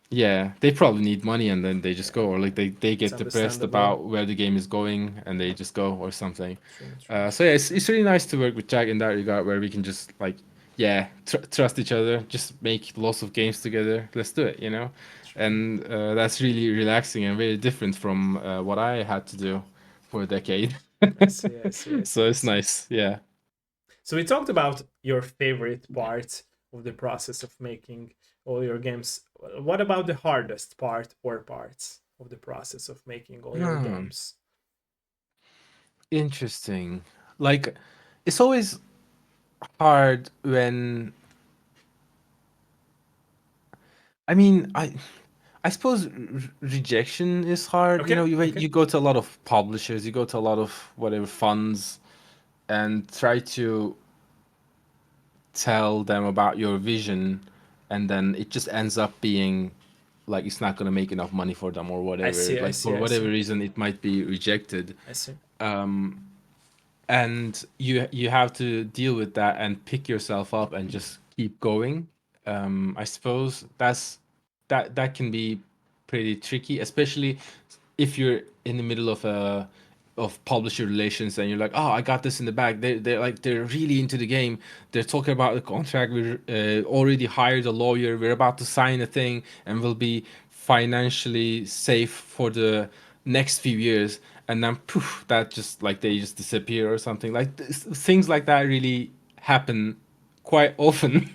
yeah, they probably need money, and then they just yeah, go, or like they it's get depressed understandable. about where the game is going and they just go or something. True, true, So true, yeah, true, it's really nice to work with Jack in that regard, where we can just like, yeah, trust each other, just make lots of games together. Let's do it, you know. true. And that's really relaxing and very different from what I had to do for a decade. I see, I see, I So see, I it's see. nice, yeah. So we talked about your favorite part of the process of making all your games. What about the hardest part or parts of the process of making all your Hmm, games? interesting. Like, it's always hard when, I mean, I suppose rejection is hard. You Okay, know, okay. you go to a lot of publishers, you go to a lot of whatever funds, and try to tell them about your vision, and then it just ends up being like it's not gonna make enough money for them or I whatever. see, I Like see, for I whatever see, reason, it might be rejected. I see. And you have to deal with that and pick yourself up and just keep going. I suppose that can be pretty tricky, especially if you're in the middle of a of publisher relations and you're like, oh, I got this in the bag. They're like, they're really into the game. They're talking about the contract. We already hired a lawyer. We're about to sign a thing, and we'll be financially safe for the next few years. And then poof, that just like they just disappear or something. Like things like that really happen quite often,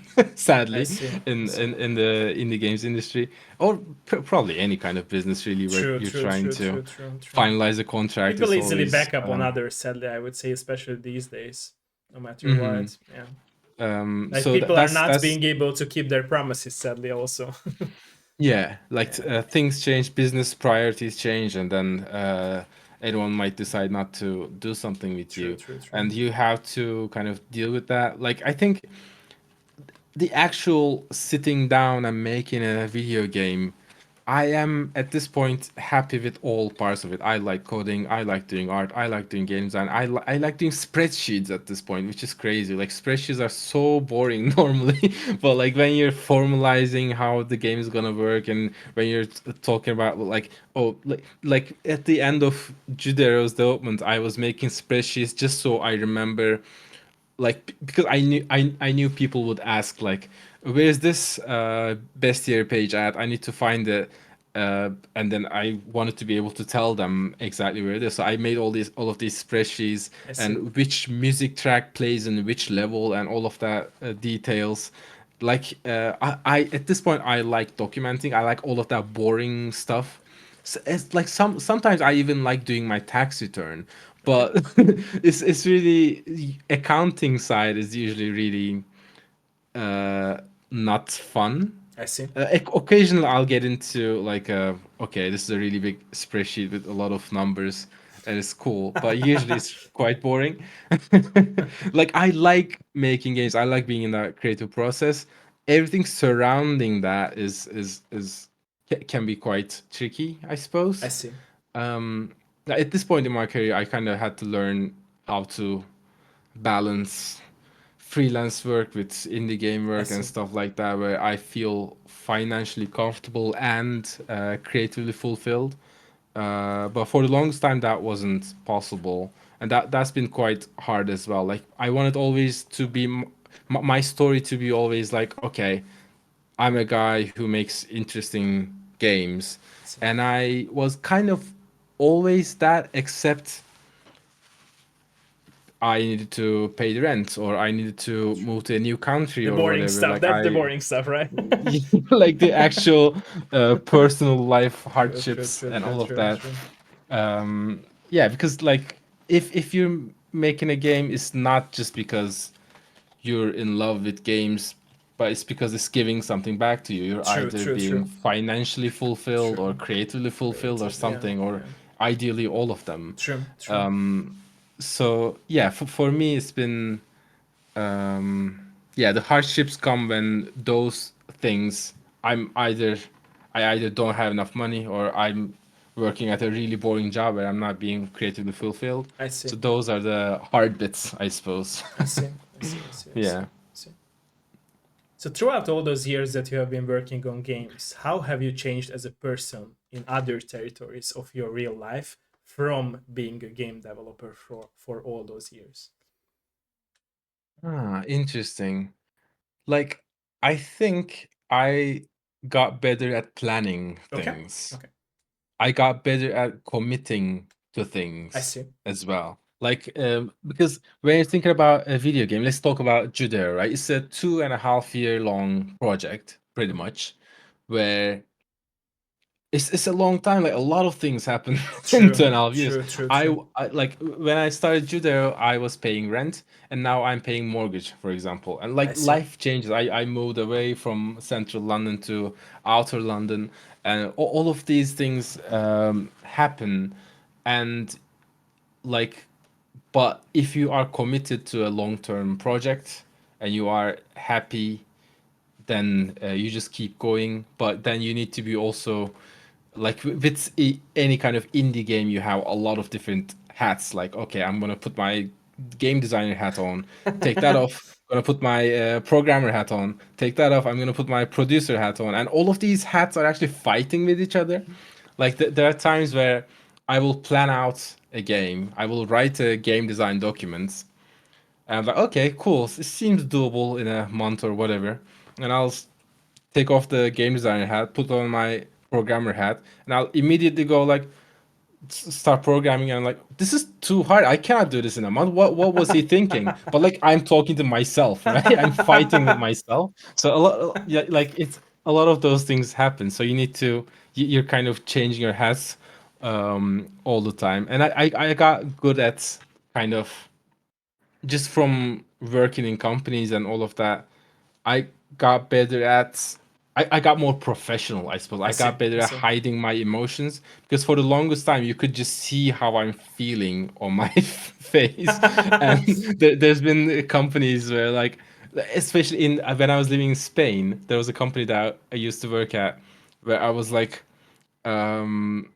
I sadly, see, I see. in the indie games industry, or probably any kind of business really, where True, you're true, trying true, to true, true, true. finalize a contract. People It's easily always back up on others, sadly, I would say, especially these days, no matter mhm. what. Yeah. Like So people are not that's being able to keep their promises, sadly, also. yeah, like Yeah. things change, business priorities change, and then anyone might decide not to do something with True, you, true, true. and you have to kind of deal with that. Like, I think the actual sitting down and making a video game, I am at this point happy with all parts of it. I like coding, I like doing art, I like doing game design, I like doing spreadsheets at this point, which is crazy. Like, spreadsheets are so boring normally, but like when you're formalizing how the game is gonna work, and when you're talking about like, oh, like at the end of Judero's development, I was making spreadsheets just so I remember, like, because I knew people would ask like, where's this bestiary page at, I need to find it. and then I wanted to be able to tell them exactly where it is. So I made all of these spreadsheets I see. and which music track plays in which level and all of that details. Like I at this point I like documenting. I like all of that boring stuff. So it's like sometimes I even like doing my tax return, Okay. but it's really accounting side is usually really uh, not fun. I see. Occasionally, I'll get into like okay, this is a really big spreadsheet with a lot of numbers, and it's cool. But usually, it's quite boring. Like I like making games. I like being in that creative process. Everything surrounding that is can be quite tricky, I I suppose. see. Um, at this point in my career, I kind of had to learn how to balance freelance work with indie game I work and see. stuff like that, where I feel financially comfortable and creatively fulfilled. But for the longest time, that wasn't possible, and that's been quite hard as well. Like I wanted always to be my story to be always like, okay, I'm a guy who makes interesting games, I see. and I was kind of always that, except I needed to pay the rent or I needed to True. move to a new country The or boring whatever. stuff. Like That's the I, boring stuff, right? like the actual personal life True, true, hardships true, and true, all of true, that. true. Yeah, because like if you're making a game, it's not just because you're in love with games, but it's because it's giving something back to you. You're True, either true, being true, financially fulfilled or true. creatively fulfilled or Creative, yeah, something, or yeah. ideally all of them. True, true. So yeah, for me, it's been yeah, the hardships come when those things I'm either I either don't have enough money or I'm working at a really boring job where I'm not being creatively fulfilled. I So see. those are the hard bits, I suppose. I see. I see. I see. I see. Yeah. I see. So throughout all those years that you have been working on games, how have you changed as a person in other territories of your real life from being a game developer for all those years? Interesting. Like I think I got better at planning Okay. things. Okay. I got better at committing to I things see. as well. Like, because when you're thinking about a video game, let's talk about Judeo, right? It's a 2.5 year long project, pretty Mhm. much, where it's a long time. Like a lot of things happen in True. 2.5 years. True. True. True. I like when I started Judo, I was paying rent, and now I'm paying mortgage, for example. And I like see. life changes. I moved away from central London to outer London, and all of these things happen, and like, but if you are committed to a long term project and you are happy, then you just keep going. But then you need to be also like with any kind of indie game, you have a lot of different hats. Like, okay, I'm gonna put my game designer hat on, take that off. Gonna put my programmer hat on, take that off. I'm gonna put my producer hat on, and all of these hats are actually fighting with each other. Like there are times where I will plan out a game, I will write a game design document, and I'm like, okay, cool, it seems doable in a month or whatever, and I'll take off the game designer hat, put on my programmer hat, and I'll immediately go like start programming. And I'm like, this is too hard. I cannot do this in a month. What was he thinking? But like I'm talking to myself, right? I'm fighting with myself. So a lot, yeah, like it's a lot of those things happen. So you need to you're kind of changing your hats all the time. And I got good at kind of just from working in companies and all of that, I got better at I got more professional, I suppose. I I see. got better I at see. hiding my emotions because for the longest time you could just see how I'm feeling on my face. And there's been companies where like especially in when I was living in Spain, there was a company that I used to work at where I was um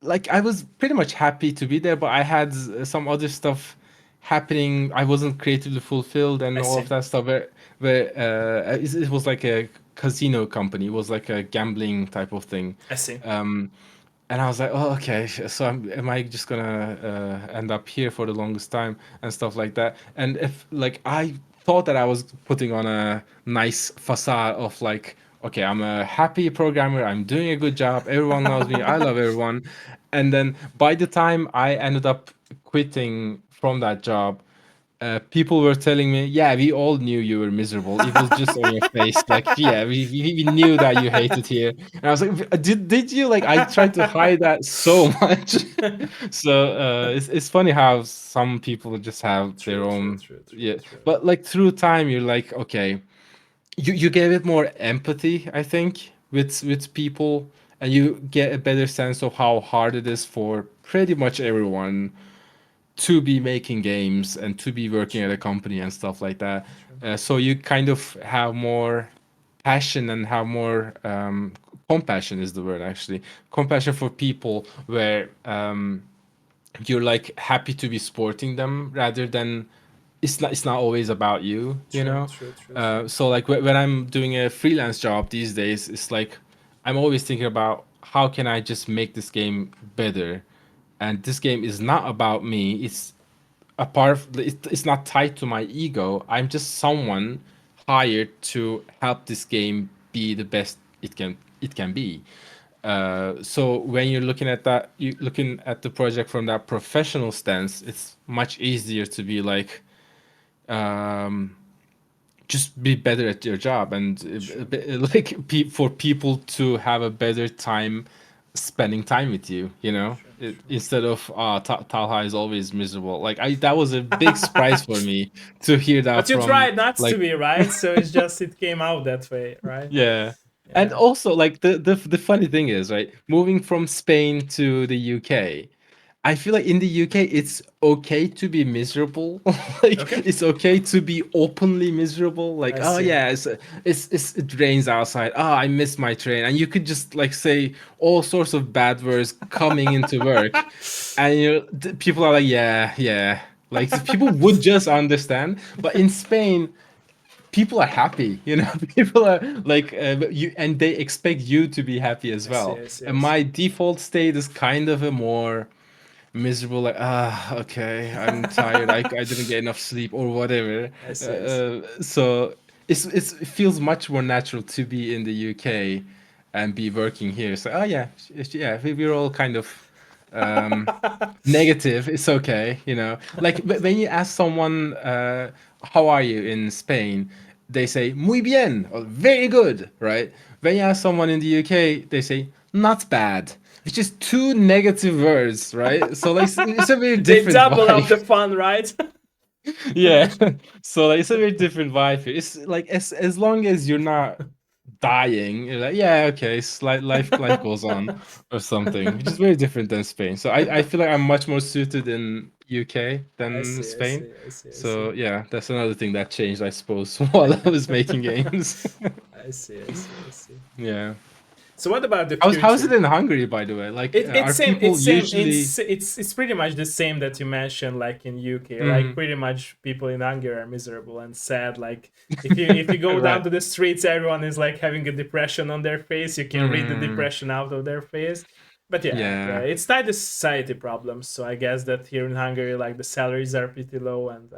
like I was pretty much happy to be there, but I had some other stuff happening. I wasn't creatively fulfilled I and all of see. that stuff. Where it was like a casino company. It was like a gambling type of thing. I see. Um, and I was like, oh, okay. So am I just gonna end up here for the longest time and stuff like that? And if like I thought that I was putting on a nice facade of like, okay, I'm a happy programmer, I'm doing a good job, everyone loves me, I love everyone. And then by the time I ended up quitting from that job, people were telling me, yeah, we all knew you were miserable. It was just on your face. Like, yeah, we knew that you hated here. And I was like, did you? Like, I tried to hide that so much. So it's funny how some people just have their True, true, own, true, true, yeah. true. But like through time, you're like, okay, you get a bit more empathy, I think, with people, and you get a better sense of how hard it is for pretty much everyone to be making games and to be working at a True, company and stuff like that. true. So you kind of have more passion and have more compassion is the word actually, compassion for people where you're like happy to be supporting them rather than it's not always about you, you True, know. true, true, true. So like when I'm doing a freelance job these days, it's like I'm always thinking about how can I just make this game better, and this game is not about me. It's a part of it's not tied to my ego. I'm just someone hired to help this game be the best it can be. So when you're looking at that, you looking at the project from that professional stance, it's much easier to be like, um, just be better at your job and True, like for people to have a better time spending time with you, you know, true, true. instead of Talha is always miserable. Like I that was a big surprise for me to hear that But you from tried not to like be, right? So it's just it came out that way, right? yeah. And Yeah. also like the funny thing is, right, moving from Spain to the UK, I feel like in the UK it's okay to be miserable. Like Okay. it's okay to be openly miserable. Like, I oh see. yeah, it rains outside. Oh, I miss my train. And you could just like say all sorts of bad words coming into work. And people are like, yeah, yeah. Like people would just understand. But in Spain, people are happy, you know. People are like you, and they expect you to be happy as I see. well. I see. And I see. my default state is kind of a more miserable, like, okay, I'm tired, I didn't get enough sleep or whatever. I see. I see. So it feels much more natural to be in the UK and be working here. So oh yeah, yeah, we're all kind of negative. It's okay, you know. Like when you ask someone, how are you in Spain, they say muy bien or very good, right? When you ask someone in the UK, they say not bad. It's just two negative words, right? So like it's a very They different double up the vibe. fun, right? Yeah. So like it's a very different vibe here. It's like as long as you're not dying, you're like, yeah, okay, it's like life goes on or something, which is very different than Spain. So I feel like I'm much more suited in UK I than see. I Spain. see. I see. I see. So yeah, that's another thing that changed, I suppose, while I was making games. I see. I see. I see. Yeah. So what about the How's it future? in Hungary, by the way? Like, It's are same. people It's same. usually? It's pretty much the same that you mentioned, like in UK. Like Mm, pretty much people in Hungary are miserable and sad. Like if you go down right. to the streets, everyone is like having a depression on their face. You can read the Mm, depression out of their face. But yeah, yeah, yeah. it's tied to society problems. So I guess that here in Hungary, like the salaries are pretty low and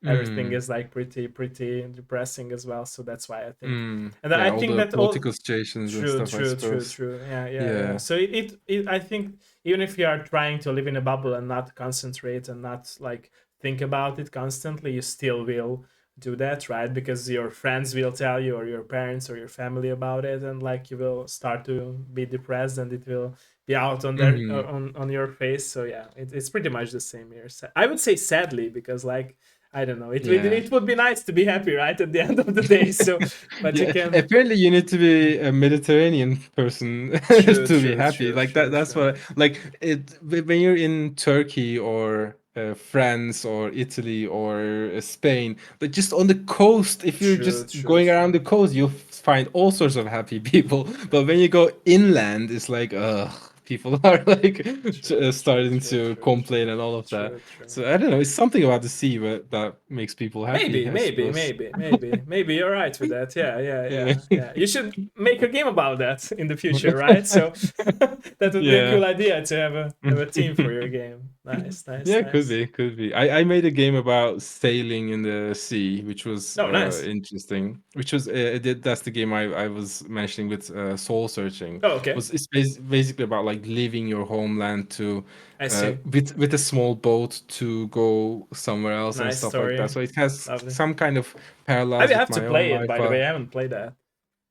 everything Mm, is like pretty depressing as well. So that's why I think, mm. and Yeah, I all think the that all political situations and true, stuff, I true, true, suppose. true. Yeah, yeah, yeah. Yeah. So I think even if you are trying to live in a bubble and not concentrate and not like think about it constantly, you still will do that, right? Because your friends will tell you or your parents or your family about it, and like you will start to be depressed and it will be out on their Mhm. on your face. So yeah, it's pretty much the same here. I would say sadly because like I don't know. Yeah. It would be nice to be happy, right, at the end of the day. So, but you Yeah. can. Apparently, you need to be a Mediterranean person True, to be true, happy. true, Like that. true, That's true. what. Like it when you're in Turkey or France or Italy or Spain, but just on the coast, if you're True, just true, going around true. the coast, you'll find all sorts of happy people. But when you go inland, it's like, ugh. People are like True, true, starting true, to true, complain true. and all of that. True, true. So I don't know. It's something about the sea that makes people happy, Maybe, I maybe, suppose. maybe, maybe, maybe you're right with that. Yeah, yeah, Yeah. yeah, yeah. You should make a game about that in the future, right? So that would be a Yeah. cool idea to have a team for your game. Nice, nice, Yeah, could nice. be, could be. I made a game about sailing in the sea, which was Oh, nice. interesting. Which was that's the game I was mentioning with soul searching. Oh, okay. Was it's basically about like leaving your homeland to I see. with a small boat to go somewhere else and Nice stuff like that. story. So it has Lovely. some kind of I parallels will with have to my own play it, life. by the way. I haven't played that.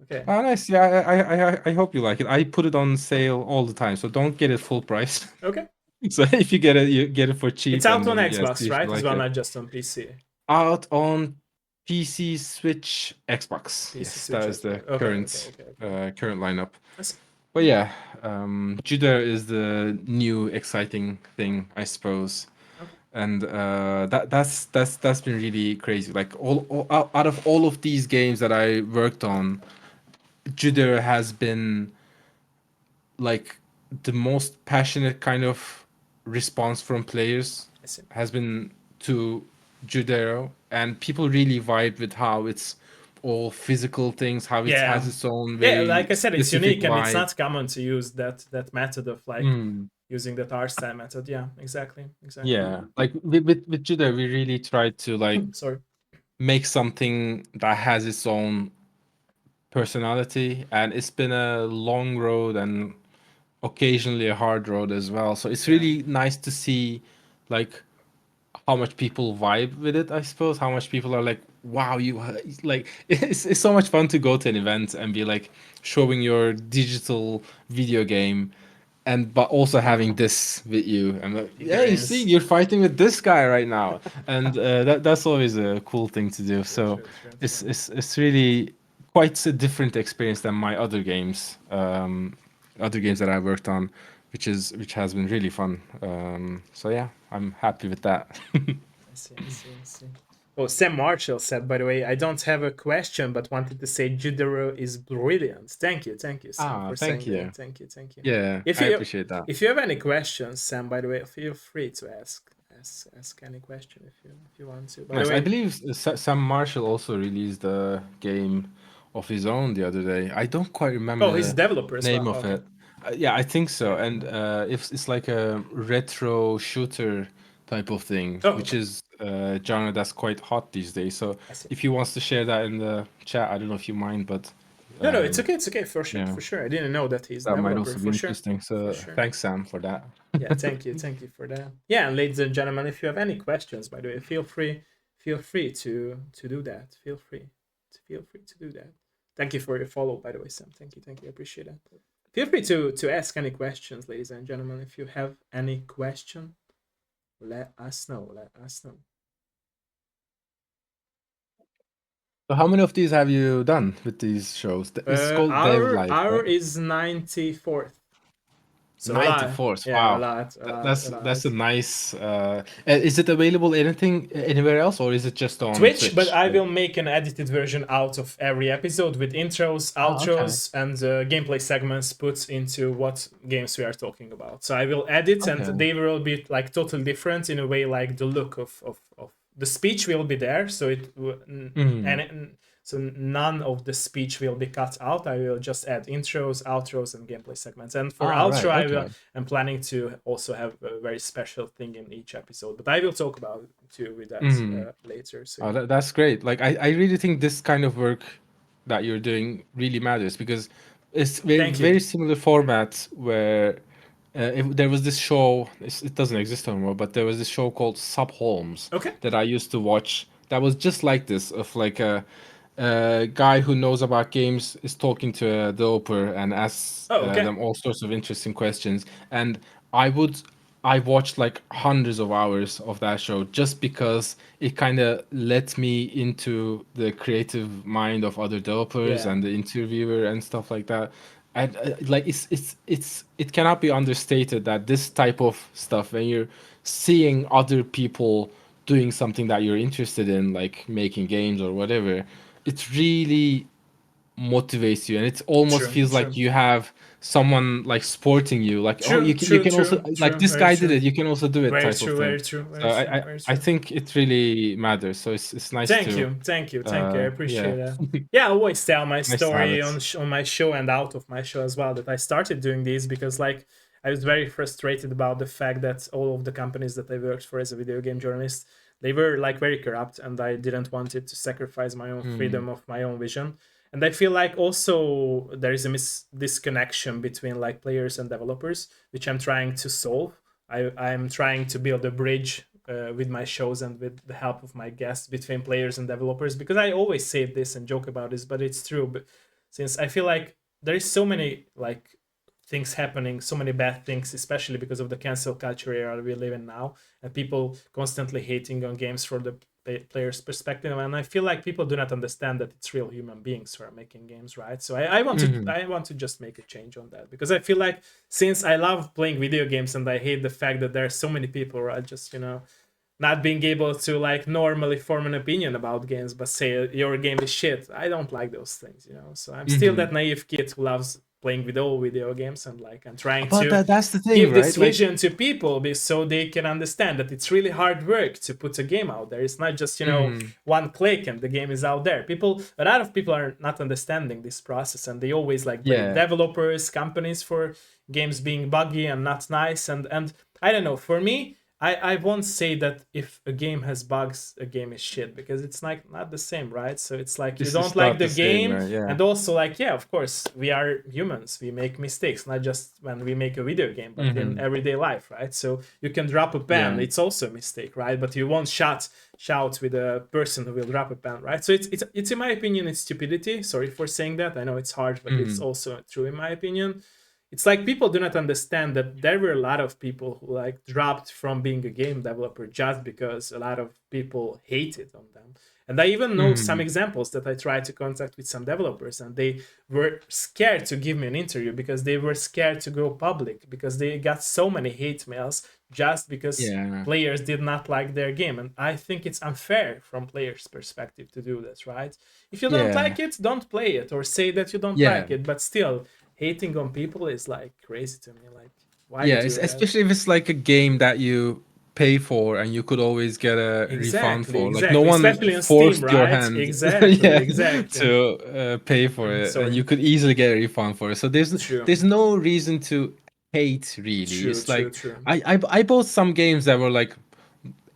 Okay. Oh, nice. Yeah, I hope you like it. I put it on sale all the time, so don't get it full price. Okay. So if you get it, you get it for It's cheap, out and on then yeah, see Xbox, if you right? As like well, it. not just on PC. Out on PC, Switch, Xbox. PC, Yes, that Switch, is the Xbox. Okay, okay, okay, okay. current lineup. I see. But yeah, Judah is the new exciting thing, I suppose. Okay. And that's been really crazy. Like out of all of these games that I worked on, Judah has been like the most passionate kind of response from players I see. has been to Judeo, and people really vibe with how it's all physical things, how it has Yeah. its own Yeah, very like I said, it's specific unique and it's vibe. not common to use that method of like Mm, using that art style method. Yeah, exactly. Exactly. yeah, like with Judeo, we really tried to like Sorry. make something that has its own personality, and it's been a long road and occasionally a hard road as well. So it's Yeah. really nice to see like how much people vibe with it, I suppose. How much people are like, wow, you like it's so much fun to go to an event and be like showing your digital video game and but also having this with you and like, hey, see, Figurines. you're fighting with this guy right now. And that's always a cool thing to do. True, So true, true, it's true. it's really quite a different experience than my other games that I worked on, which has been really fun. So yeah, I'm happy with that. I see, I see, I see. Oh, Sam Marshall said, by the way, I don't have a question, but wanted to say Judaro is brilliant. Thank you, Sam, Ah, for thank saying you. that. Thank you, thank you. Yeah, If I you appreciate that. if you have any questions, Sam, by the way, feel free to ask any question if you want to. By the Nice. I way, believe Sam Marshall also released a game of his own the other day. I don't quite remember oh, he's a the developer as name well. of Okay, it. Yeah, I think so. okay, And cool. it's like a retro shooter type of thing, Oh, which okay, is a genre that's quite hot these days. So I see. if he wants to share that in the chat, I don't know if you mind, but No, no, um, it's okay, yeah, for sure. I didn't know that he's a that might developer, also be interesting. for So sure. thanks, Sam, for that. Yeah, thank you for that. Yeah, and ladies and gentlemen, if you have any questions, by the way, feel free to do that. Feel free to do that. Thank you for your follow, by the way, Sam. Thank you, I appreciate that. Feel free to ask any questions, ladies and gentlemen. If you have any question, let us know. Let us know. So how many of these have you done with these shows? It's called Dev Life, Our right? is 94th. So a lot. 94th. Yeah, a Wow. lot, a That's a lot. nice is it available anything anywhere else or is it just on Twitch, but Twitch? I will make an edited version out of every episode with intros, Oh, okay. outros, and gameplay segments put into what games we are talking about. So I will edit, and Okay. they will be like totally different in a way. Like the look of the speech will be there, so Mhm. so none of the speech will be cut out. I will just add intros, outros, and gameplay segments. And for Ah, right. outro, Okay. I'm planning to also have a very special thing in each episode, but I will talk about too with that Mhm. later. So Oh, yeah, that's great. Like I really think this kind of work that you're doing really matters because it's very thank you. very similar format where if there was this show, it doesn't exist anymore, but there was this show called Sub Holmes Okay. that I used to watch that was just like this of like a guy who knows about games is talking to a developer and asks Oh, okay. them all sorts of interesting questions. And I would, I watched like hundreds of hours of that show just because it kind of let me into the creative mind of other developers Yeah. and the interviewer and stuff like that. And like it cannot be understated that this type of stuff when you're seeing other people doing something that you're interested in, like making games or whatever, it really motivates you and it almost True. feels like True. you have someone like supporting you like oh True. you True. can also True. like True. this Very guy did true. it, you can also do it Very type of true. thing. Very true. So Very true. Very I true. think it really matters, so it's nice Thank to you. Thank you. Thank you. I yeah. appreciate that. Yeah, I always tell my Nice to have story it. on my show and out of my show as well that I started doing these because like I was very frustrated about the fact that all of the companies that I worked for as a video game journalist, they were like very corrupt, and I didn't want it to sacrifice my own Mm. freedom of my own vision. And I feel like also there is a disconnection between like players and developers, which I'm trying to solve. I'm trying to build a bridge with my shows and with the help of my guests between players and developers, because I always say this and joke about this, but it's true. But since I feel like there is so many like things happening, so many bad things, especially because of the cancel culture era we live in now, and people constantly hating on games from the player's perspective. And I feel like people do not understand that it's real human beings who are making games, right? So Mhm. I want to just make a change on that, because I feel like since I love playing video games and I hate the fact that there are so many people who are just, not being able to like normally form an opinion about games but say your game is shit. I don't like those things. So I'm still Mhm. that naive kid who loves playing with all video games, and like I'm trying But to that's the thing, give this right? Like, vision to people so they can understand that it's really hard work to put a game out there. It's not just mhm. one click and the game is out there. A lot of people are not understanding this process, and they always like blame Yeah. developers, companies for games being buggy and not nice. And I don't know, for me, I won't say that if a game has bugs, a game is shit, because it's like not the same, right? So it's like you don't It's like not the the same, game, right? Yeah. and also like, yeah, of course we are humans, we make mistakes, not just when we make a video game, but in Mhm. everyday life, right? So you can drop a pen, Yeah. it's also a mistake, right? But you won't shout with a person who will drop a pen, right? So it's in my opinion, it's stupidity. Sorry for saying that. I know it's hard, but it's Mhm. also true in my opinion. It's like people do not understand that there were a lot of people who like dropped from being a game developer just because a lot of people hated on them. And I even know some Mhm. examples that I tried to contact with some developers, and they were scared to give me an interview because they were scared to go public, because they got so many hate mails just because Yeah. players did not like their game. And I think it's unfair from players' perspective to do this, right? If you don't Yeah. like it, don't play it, or say that you don't Yeah. like it. But still, hating on people is like crazy to me. Like, why you Yeah, it's do that? especially if it's like a game that you pay for and you could always get a refund Exactly, for. Like no exactly. one Especially on Steam, forced your right? hand, Exactly, yeah, exactly. to pay for it, and Sorry. you could easily get a refund for it. So True, there's no reason to hate really. true, It's true, like true, I bought some games that were like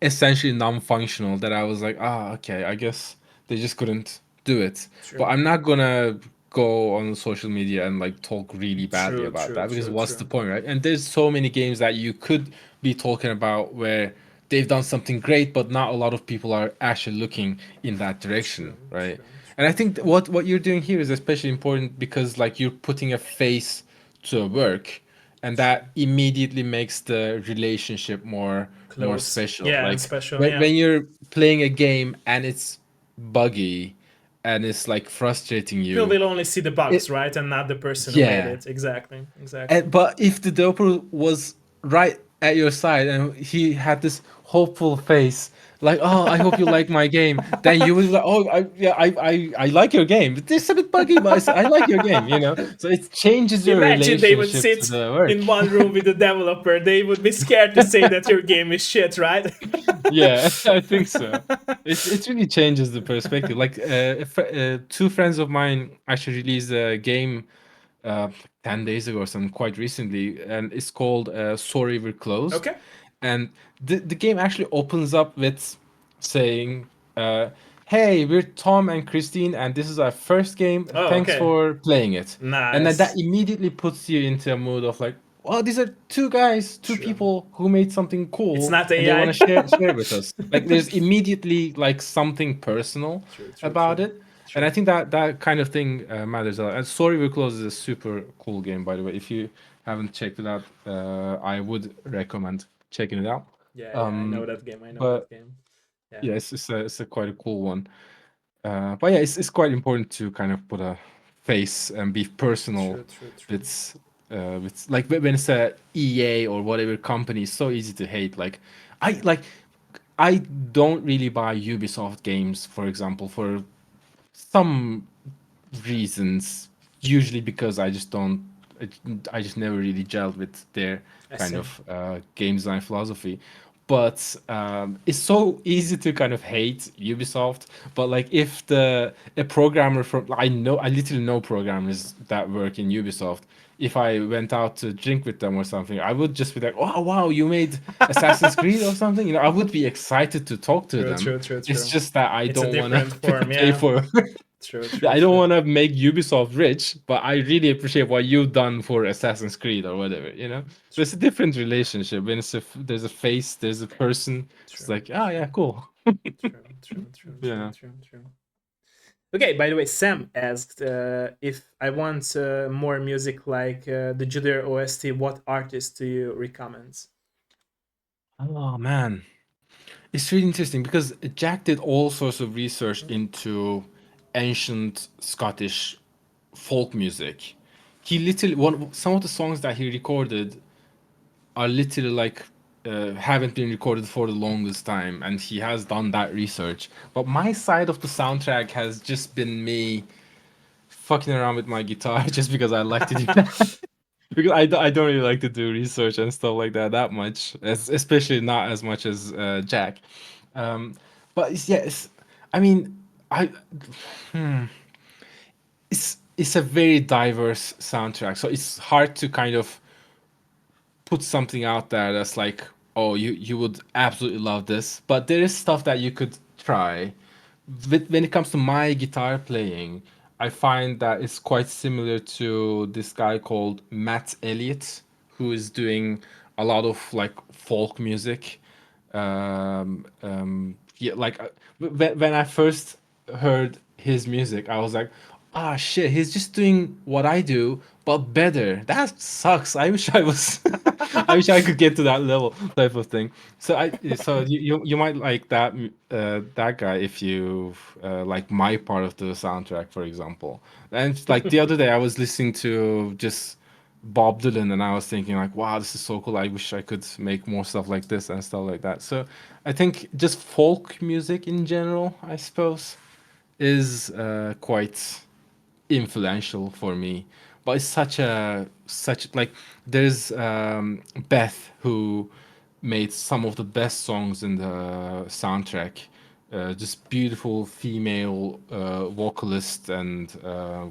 essentially non-functional that I was like, ah, okay, I guess they just couldn't do it. But true, I'm not gonna go on social media and like talk really badly true, about true, that because true, what's the true, point, right? And there's so many games that you could be talking about where they've done something great, but not a lot of people are actually looking in that direction, true, right? true, And I true, think true. what you're doing here is especially important because like you're putting a face to a work, and True. that immediately makes the relationship more Close. special. Yeah, and Like special. Yeah. when you're playing a game and it's buggy and it's like frustrating People you, will only see the bugs, it right, and not the person who made yeah. it. Exactly, exactly. But if the developer was right at your side and he had this hopeful face, like, oh, I hope you like my game, then you would be like, oh, I like your game. But it's a bit buggy, but I like your game, you know? So it changes your Imagine they would relationship to sit the work. in one room with the developer. They would be scared to say that your game is shit, right? Yeah, I think so. It really changes the perspective. Like, two friends of mine actually released a game uh, 10 days ago or something quite recently, and it's called Sorry We're Closed. Okay. And the game actually opens up with saying, hey, we're Tom and Christine, and this is our first game. Oh, Thanks okay. for playing it. And then that Nice. immediately puts you into a mood of like, oh, these are two guys, two True. people who made something It's cool, not and they want to AI. share with us. Like, there's immediately like something personal True, true, about true, it, and I true. think that kind of thing matters a lot. And Sorry We're Closed is a super cool game, by the way. If you haven't checked it out, I would recommend checking it out. Yeah, yeah. I know Um, that game. I know that but game. Yeah. yeah, it's a quite a cool one. But yeah, it's quite important to kind of put a face and be personal. True, true, true. With like when it's a EA or whatever company, it's so easy to hate. Like I Yeah. like I don't really buy Ubisoft games, for example, for some reasons. Usually because I just don't. I just never really gelled with their I kind see. of game design philosophy. but it's so easy to kind of hate Ubisoft. But like, if the a programmer from I literally know programmers that work in Ubisoft. If I went out to drink with them or something, I would just be like, "Oh wow, you made Assassin's Creed or something." You know, I would be excited to talk to True, them. true, true, It's true. just that I It's a don't want to different form, pay yeah. for. True, true, I don't true. want to make Ubisoft rich, but I really appreciate what you've done for Assassin's Creed or whatever, you know? So it's a True, different relationship. When there's a face, there's a person. It's true, like, oh yeah, true, cool. true, true, true, true, Yeah. true, true. Okay, by the way, Sam asked if I want more music like the Judea OST, what artist do you recommend? Oh man, it's really interesting because Jack did all sorts of research Mhm. into ancient Scottish folk music. He literally some of the songs that he recorded are literally like haven't been recorded for the longest time, and he has done that research. But my side of the soundtrack has just been me fucking around with my guitar just because I like to do that. Because I don't really like to do research and stuff like that much, especially not as much as Jack. Um, but yes, I mean, I it's a very diverse soundtrack, so it's hard to kind of put something out there that's like, oh, you would absolutely love this. But there is stuff that you could try. When it comes to my guitar playing, I find that it's quite similar to this guy called Matt Elliott, who is doing a lot of like folk music. Yeah, like when I first heard his music, I was like, ah, shit, he's just doing what I do, but better. That sucks. I wish I was, I wish I could get to that level type of thing. So you might like that guy if you like my part of the soundtrack, for example. And like the other day, I was listening to just Bob Dylan, and I was thinking like, wow, this is so cool. I wish I could make more stuff like this and stuff like that. So I think just folk music in general, I suppose, is quite influential for me. But it's such like there's Beth, who made some of the best songs in the soundtrack. Just beautiful female vocalist and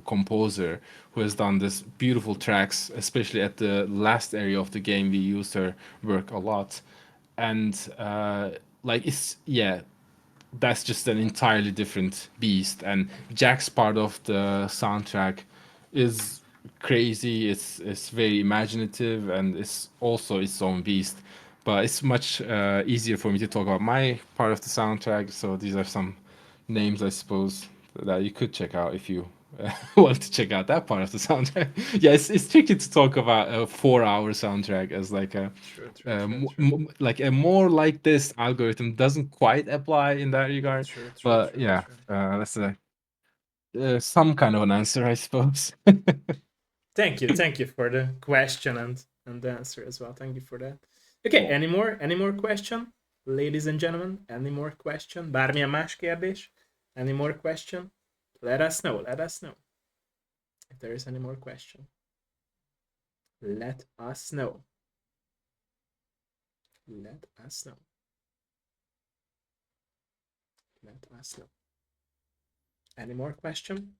composer who has done this beautiful tracks, especially at the last area of the game. We used her work a lot, and like it's yeah, that's just an entirely different beast. And Jack's part of the soundtrack is crazy. It's very imaginative, and it's also its own beast. But it's much easier for me to talk about my part of the soundtrack. So these are some names, I suppose, that you could check out if you want to check out that part of the soundtrack. Yeah, it's tricky to talk about a 4-hour soundtrack as like a True, true, true, true, like a more like this algorithm doesn't quite apply in that regard. true, true, But true, yeah, true. that's a some kind of an answer, I suppose. Thank you for the question and the answer as well. Thank you for that. Okay, any more question, ladies and gentlemen? Any more question? Bármilyen más kérdés? Any more question? Let us know. Let us know if there is any more question. Let us know. Let us know. Let us know. Any more question?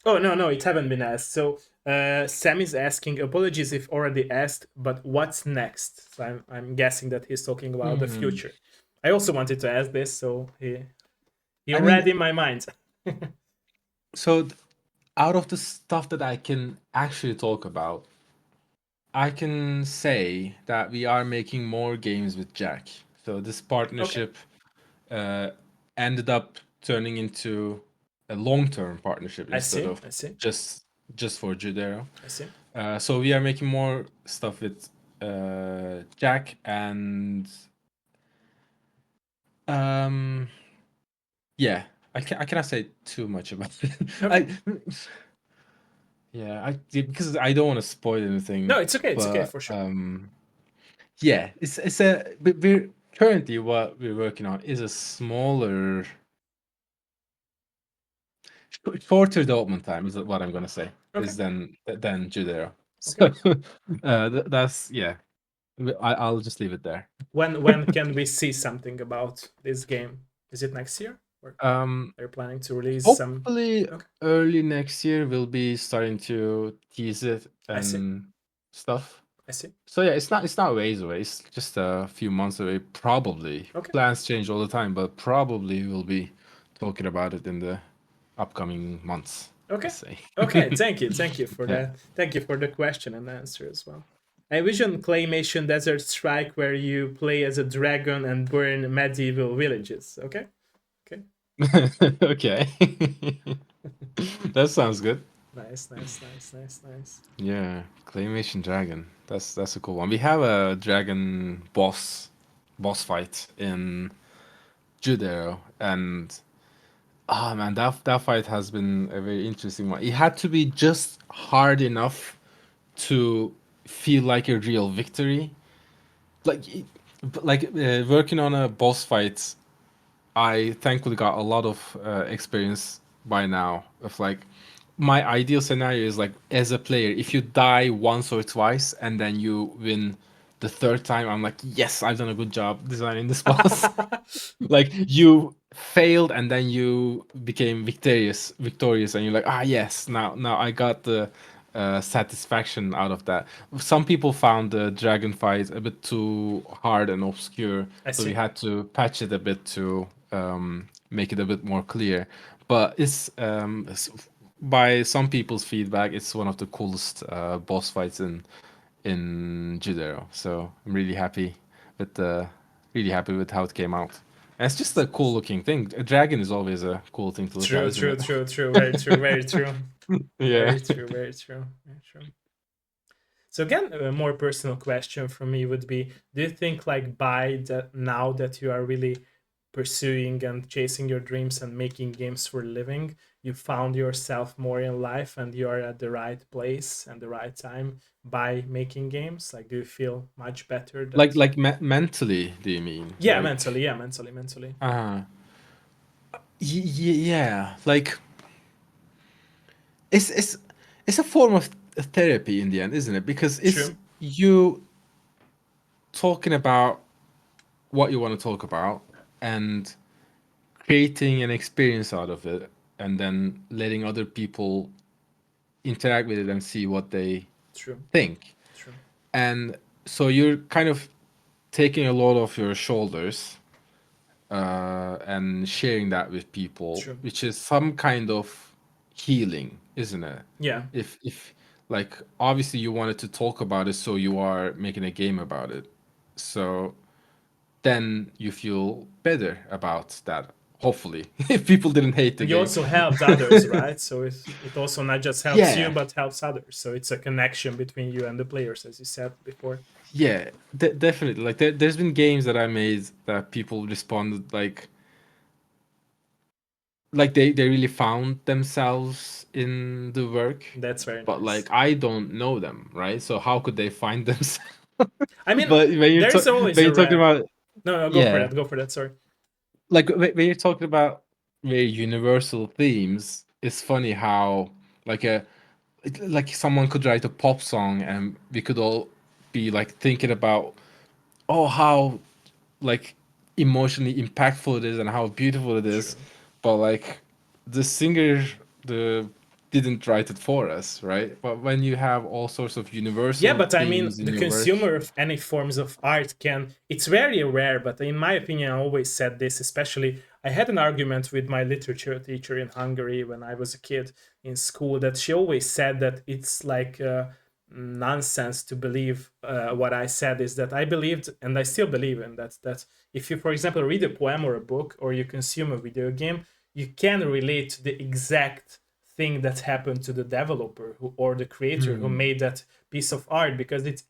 Oh no, no, it haven't been asked. So Sam is asking. Apologies if already asked, but what's next? So I'm guessing that he's talking about the Hmm. future. I also wanted to ask this, so he I read mean, in my mind. so out of the stuff that I can actually talk about, I can say that we are making more games with Jack. So this Okay, partnership uh, ended up turning into a long-term partnership I instead see. of I see. just just for Judeo. I see. So we are making more stuff with Jack, and um, yeah, I cannot say too much about it. Okay. I yeah, because I don't want to spoil anything, No, it's okay. It's okay but for sure. yeah, it's we're currently what we're working on is a smaller, shorter development time is what I'm gonna say Okay. is than Judeo. Okay. So that's yeah. I'll just leave it there. When can we see something about this game? Is it next year, or Um, are you planning to release some? Hopefully Okay, early next year we'll be starting to tease it I see. and stuff. I see. So yeah, it's not ways away. It's just a few months away. Probably Okay. plans change all the time, but probably we'll be talking about it in the upcoming months. Okay. Let's say. Okay. Thank you. Thank you for Yeah. that. Thank you for the question and answer as well. I envision claymation Desert Strike where you play as a dragon and burn medieval villages. Okay. Okay. Okay. That sounds good. Nice. Nice. Nice. Nice. Nice. Yeah, Claymation Dragon. That's a cool one. We have a dragon boss fight in Judeo, and oh man, that fight has been a very interesting one. It had to be just hard enough to feel like a real victory. Like, working on a boss fight, I thankfully got a lot of experience by now of like my ideal scenario is like as a player, if you die once or twice and then you win the third time, I'm like, yes, I've done a good job designing this boss. Like you failed and then you became victorious, and you're like, ah, yes, now I got the satisfaction out of that. Some people found the dragon fight a bit too hard and obscure, I so we see. had to patch it a bit to make it a bit more clear. But by some people's feedback, it's one of the coolest boss fights in Judeo. So I'm really happy with how it came out. And it's just Nice. a cool Nice. looking thing. A dragon is always a cool thing to look at, True. isn't True. it? True. True. Very true. Very true. Yeah. Very true. Very true. Very true. So again, a more personal question from me would be: do you think like by that now that you are really pursuing and chasing your dreams and making games for a living, you found yourself more in life and you are at the right place and the right time by making games? Like, do you feel much better Like that? mentally, do you mean? Yeah, mentally. Yeah, mentally. Mentally. Uh yeah. Like it's it's a form of therapy in the end, isn't it? Because it's True. you talking about what you want to talk about and creating an experience out of it, and then letting other people interact with it and see what they True. think. True. And so you're kind of taking a load off your shoulders and sharing that with people, True. which is some kind of healing, isn't it? Yeah. If like obviously you wanted to talk about it, so you are making a game about it. So then you feel better about that. Hopefully, if people didn't hate the And you game. also helped others, right? So it also not just helps you Yeah, but helps others. So it's a connection between you and the players, as you said before. yeah, definitely. Like there's been games that I made that people responded like they really found themselves in the work, That's very but nice. like I don't know them, right? So how could they find themselves? I mean, But there's always when a you're talking rare. about No, no, go for yeah, that. Go for that. Sorry. like when you're talking about very universal themes, it's funny how like like someone could write a pop song and we could all be like thinking about oh how like emotionally impactful it is and how beautiful it is, True. but like the singer the didn't write it for us, right? But when you have all sorts of Yeah, universal but I mean, themes in the your work. consumer of any forms of art can. It's very rare, but in my opinion, I always said this. Especially, I had an argument with my literature teacher in Hungary when I was a kid in school. That she always said that it's like nonsense to believe what I said. Is that I believed, and I still believe in that. That if you, for example, read a poem or a book, or you consume a video game, you can relate to the exact thing that happened to the developer who, or the creator who Hmm. made that piece of art, because it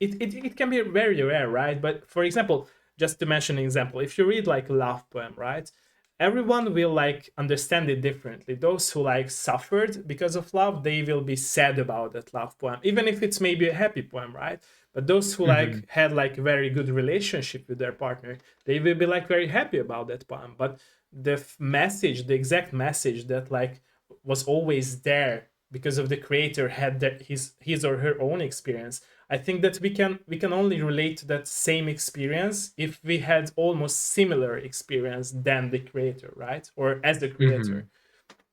can be very rare, right? But for example, just to mention an example, if you read like a love poem, right, everyone will like understand it differently. Those who like suffered because of love, they will be sad about that love poem, even if it's maybe a happy poem, right? But those who like Hmm. had like a very good relationship with their partner, they will be like very happy about that poem. But the message, the exact message that like was always there because of the creator had his or her own experience. I think that we can only relate to that same experience if we had almost similar experience than the creator, right? Or as the Mm-hmm. creator.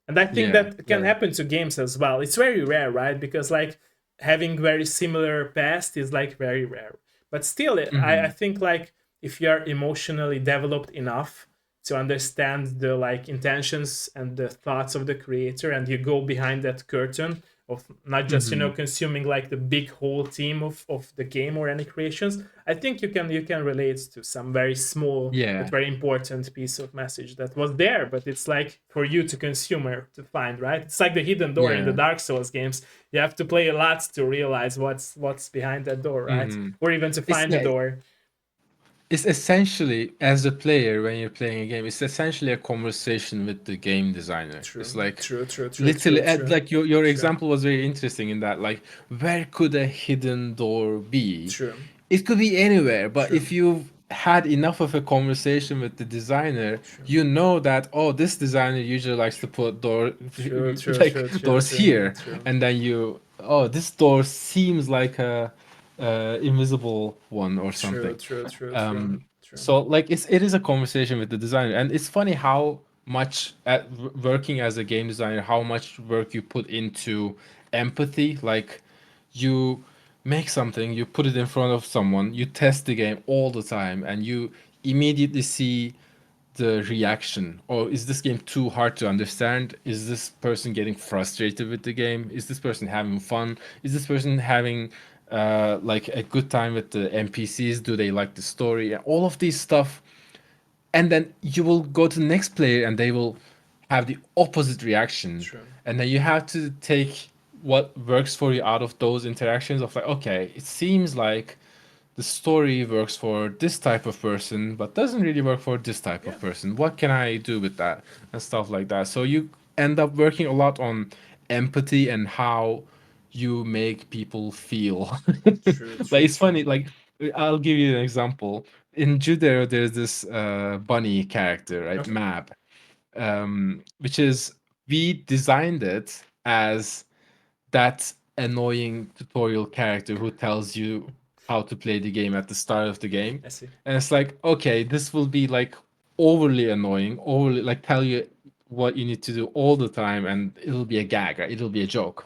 And I think Yeah. that can Yeah. happen to games as well. It's very rare, right? Because like having very similar past is like very rare. But still, I Mm-hmm. think like if you are emotionally developed enough to understand the like intentions and the thoughts of the creator, and you go behind that curtain of not just Mm-hmm. consuming like the big whole theme of the game or any creations, I think you can relate to some very small but Yeah. very important piece of message that was there, but it's like for you to consume or to find, right? It's like the hidden door in the Yeah. Dark Souls games. You have to play a lot to realize what's behind that door, right? Mm-hmm. Or even to It's find the yeah, door. it's essentially, as a player, when you're playing a game, it's essentially a conversation with the game designer. It's True, like true, true, true, literally, true, true, like your true, example was very interesting in that, like, where could a hidden door be? true, It could be anywhere, but true, if you've had enough of a conversation with the designer, true, you know that, oh, this designer usually likes to put true, true, like true, true, doors true, here, true, and then you, oh, this door seems like a invisible one or true, something. true, true, true, um true. so like it is a conversation with the designer, and it's funny how much at working as a game designer, how much work you put into empathy. Like, you make something, you put it in front of someone, you test the game all the time, and you immediately see the reaction. Oh, is this game too hard to understand? Is this person getting frustrated with the game? Is this person having fun? Is this person having like a good time with the NPCs? Do they like the story? And all of these stuff. And then you will go to the next player and they will have the opposite reaction. True. And then you have to take what works for you out of those interactions of like, okay, it seems like the story works for this type of person, but doesn't really work for this type Yeah. of person. What can I do with that? And stuff like that. So you end up working a lot on empathy and how you make people feel. True. Like, True. it's True. funny. Like, I'll give you an example. In Judo, there's this bunny character, right? Okay. Mab, which is, we designed it as that annoying tutorial character who tells you how to play the game at the start of the game. I see. And it's like, okay, this will be like overly annoying, overly like tell you what you need to do all the time, and it'll be a gag, right? It'll be a joke.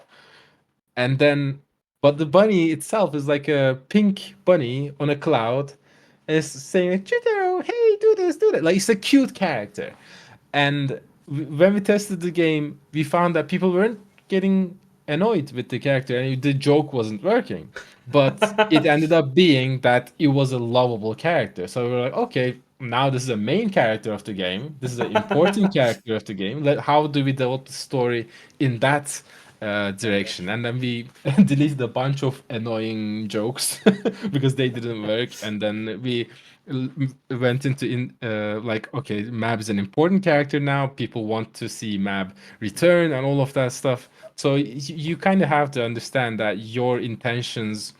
And then, but the bunny itself is like a pink bunny on a cloud, and it's saying like, Chitaro, hey, do this, do that. Like, it's a cute character. And when we tested the game, we found that people weren't getting annoyed with the character, and the joke wasn't working. But it ended up being that it was a lovable character. So we were like, okay, now this is a main character of the game. This is an important character of the game. How do we develop the story in that direction? Direction. And then we deleted a bunch of annoying jokes because they didn't work. And then we went into like, okay, Mab is an important character now. People want to see Mab return and all of that stuff. So you kind of have to understand that your intentions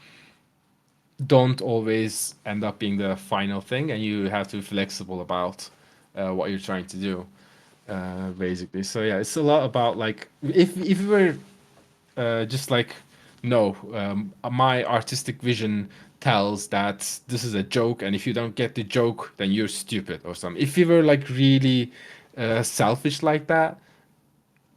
don't always end up being the final thing, and you have to be flexible about what you're trying to do, basically. So yeah, it's a lot about like, if you were just like, no, my artistic vision tells that this is a joke, and if you don't get the joke, then you're stupid or something. If you were like really selfish like that,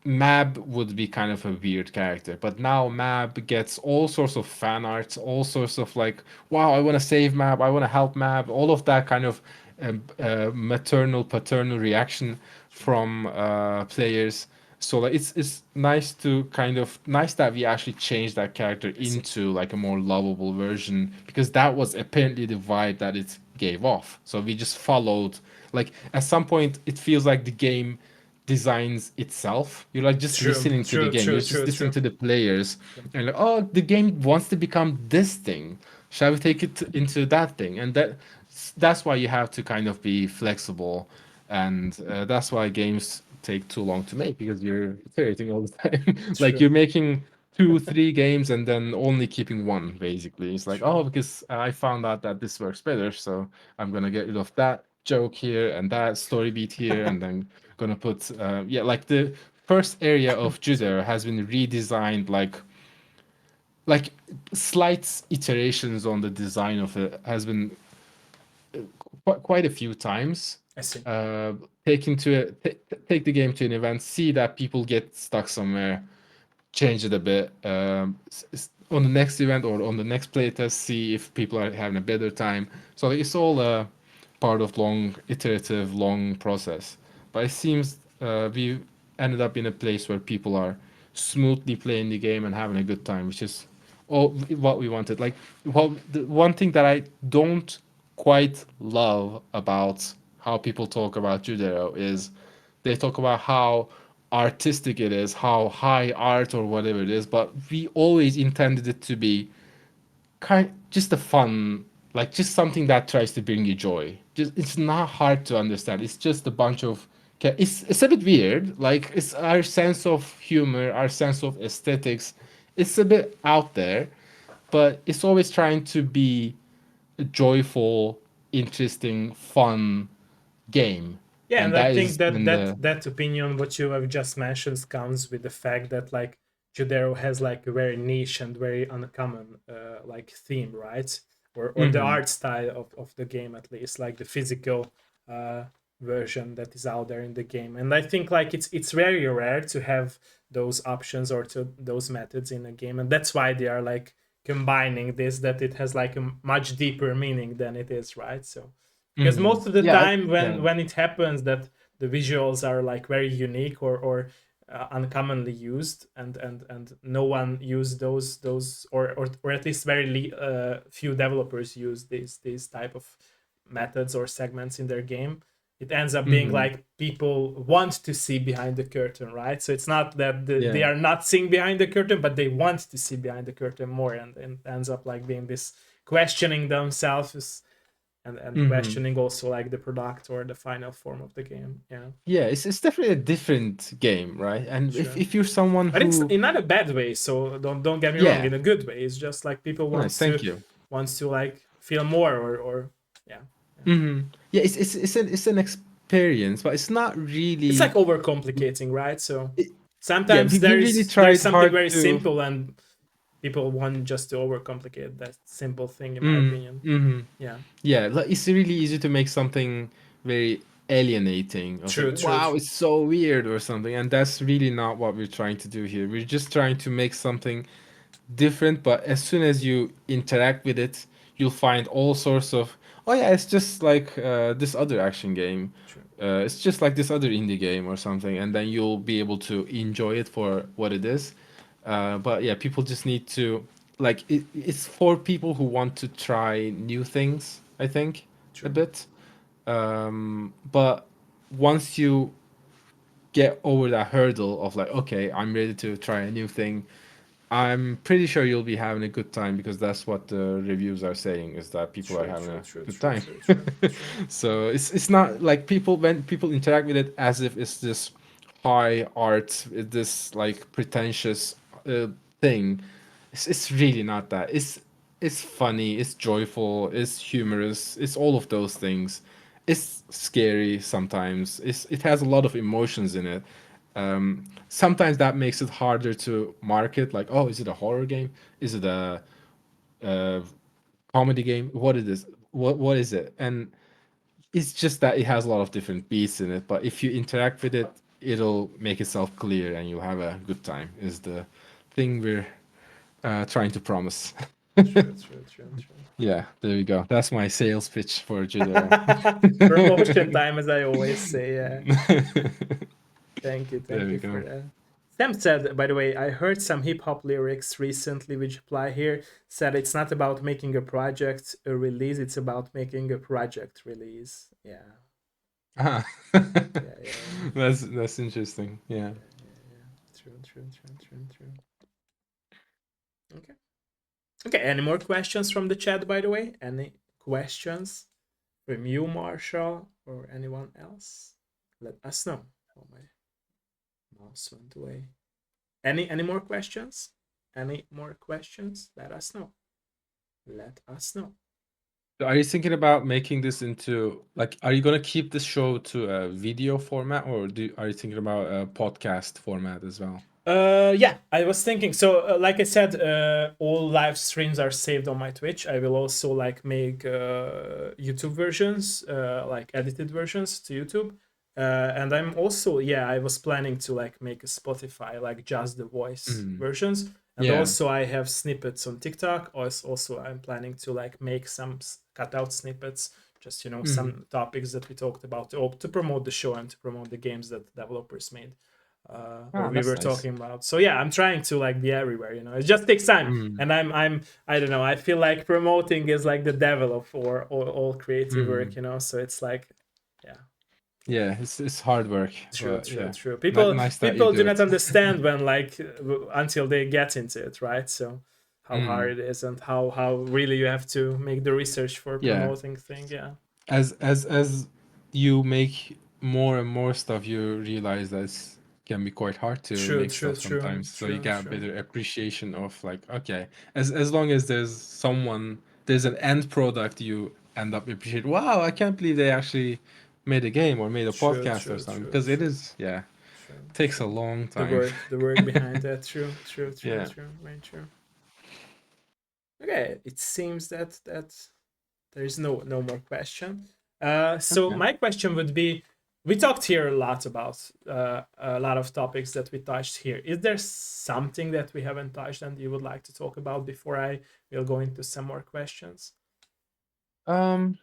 Mab would be kind of a weird character. But now Mab gets all sorts of fan arts, all sorts of like, wow, I want to save Mab, I want to help Mab, all of that kind of maternal, paternal reaction True. from players. So like, it's nice to kind of nice that we actually changed that character I see. into like a more lovable version, because that was apparently the vibe that it gave off. So we just followed, like, at some point it feels like the game designs itself. You're like just True. listening to the True. game. You're True. just True. listening True. to the players, True. and like, oh, the game wants to become this thing. Shall we take it into that thing? And that's why you have to kind of be flexible, and that's why games take too long to make, because you're iterating all the time. Like, True. you're making two, three games and then only keeping one. Basically, it's like, True. oh, because I found out that this works better, so I'm gonna get rid of that joke here and that story beat here, and then gonna put yeah, like the first area of Judo has been redesigned like slight iterations on the design of it has been quite a few times. I see. Take the game to an event, see that people get stuck somewhere, change it a bit. On the next event or on the next playtest, see if people are having a better time. So it's all part of long iterative, long process. But it seems we ended up in a place where people are smoothly playing the game and having a good time, which is all what we wanted. Like, well, the one thing that I don't quite love about how people talk about Judeo is they talk about how artistic it is, how high art or whatever it is, but we always intended it to be just a fun, like just something that tries to bring you joy. Just it's not hard to understand. It's just a bunch of it's a bit weird. Like it's our sense of humor, our sense of aesthetics. It's a bit out there, but it's always trying to be a joyful, interesting, fun game. Yeah, And and I that think is that in the that opinion, what you have just mentioned, comes with the fact that like Judero has like a very niche and very uncommon like theme, right? Or the Mhm. art style of the game, at least, like the physical uh, version that is out there in the game. And I think like it's very rare to have those options or to those methods in a game, and that's why they are like combining this, that it has like a much deeper meaning than it is, right? So because Mhm. most of the Yeah, time yeah. when it happens that the visuals are like very unique or uncommonly used, and no one use those or at least very few developers use these type of methods or segments in their game, it ends up being Mhm. like people want to see behind the curtain, right? So it's not that they Yeah. are not seeing behind the curtain, but they want to see behind the curtain more, and ends up like being this questioning themselves, and Mhm. questioning also like the product or the final form of the game. Yeah, Yeah, it's definitely a different game, right? And if sure. if you're someone But it's who in not a bad way. So don't get me wrong. yeah, In a good way. It's just like people nice, thank you. wants to like feel more or yeah. Yeah. Yeah, it's an experience, but it's not It's like really overcomplicating, right? So it, yeah, sometimes we really there's tried something hard very to simple, and people want just to overcomplicate that simple thing, in my mm, opinion. mhm. Yeah. Yeah, like it's really easy to make something very alienating. I was like, True. True. wow, True. it's so weird or something, and that's really not what we're trying to do here. We're just trying to make something different, but as soon as you interact with it, you'll find all sorts of, oh yeah, it's just like this other action game. True. It's just like this other indie game or something, and then you'll be able to enjoy it for what it is. But yeah, people just need to it's for people who want to try new things, I think, a True. bit. But once you get over that hurdle of like, okay, I'm ready to try a new thing, I'm pretty sure you'll be having a good time because that's what the reviews are saying is that people are True. having True. a True. good True. time. True. True. True. So it's not like people when people interact with it as if it's this high art, this like pretentious uh, thing. It's really not that. It's funny, it's joyful, it's humorous, it's all of those things. It's scary sometimes. It has a lot of emotions in it. Sometimes that makes it harder to market. Like, oh, is it a horror game? Is it a, uh comedy game? What is this? What is it? And it's just that it has a lot of different beats in it. But if you interact with it, it'll make itself clear, and you'll have a good time. Is the thing we're trying to promise. True. True. True. True. Yeah, there we go. That's my sales pitch for Judeo. Promotion time, as I always say. Yeah. There Thank we you for go. that. Sam said, by the way, I heard some hip hop lyrics recently which apply here. Said it's not about making a project a release, it's about making a project release. Yeah, Ah. yeah, yeah, yeah, That's interesting. Yeah. yeah, yeah, yeah. True, true, true, true, true. Okay. Okay, any more questions from the chat, by the way? Any questions from you, Marshall, or anyone else? Let us know. Oh, my mouse went away. Any more questions? Any more questions? Let us know. Let us know. Are you thinking about making this into like, are you gonna keep this show to a video format, or are you thinking about a podcast format as well? Yeah, I was thinking. So, like I said, all live streams are saved on my Twitch. I will also like make YouTube versions, like edited versions to YouTube. And I'm also, yeah, I was planning to like make a Spotify, like just the voice Mm. versions. And Yeah. also, I have snippets on TikTok. Also, I'm planning to like make some cut out snippets, just Mm. some topics that we talked about, or to promote the show and to promote the games that developers made or Ah, we that's were nice. talking about. So yeah, I'm trying to like be everywhere. It just takes time, Mm. and I'm I don't know. I feel like promoting is like the devil of all creative work. Mm. So it's like, yeah, Yeah, it's hard work, true, but true, yeah, true. People nice that you people do do not it. understand when like until they get into it, right? So how Mm. hard it is and how really you have to make the research for Yeah, promoting thing. Yeah, as you make more and more stuff, you realize that it can be quite hard to true, make true, stuff true, sometimes. So you true, get a true, better appreciation of like, okay, as long as there's an end product you end up appreciate. Wow, I can't believe they actually made a game or made a true, podcast or true, something, true, because it true. is, yeah, True, takes a true. long The time. work behind that. True, true, true, Yeah. true. Very true. Okay, it seems that there is no more question. So Okay. my question would be: we talked here a lot about a lot of topics that we touched here. Is there something that we haven't touched and you would like to talk about before I will go into some more questions? Um.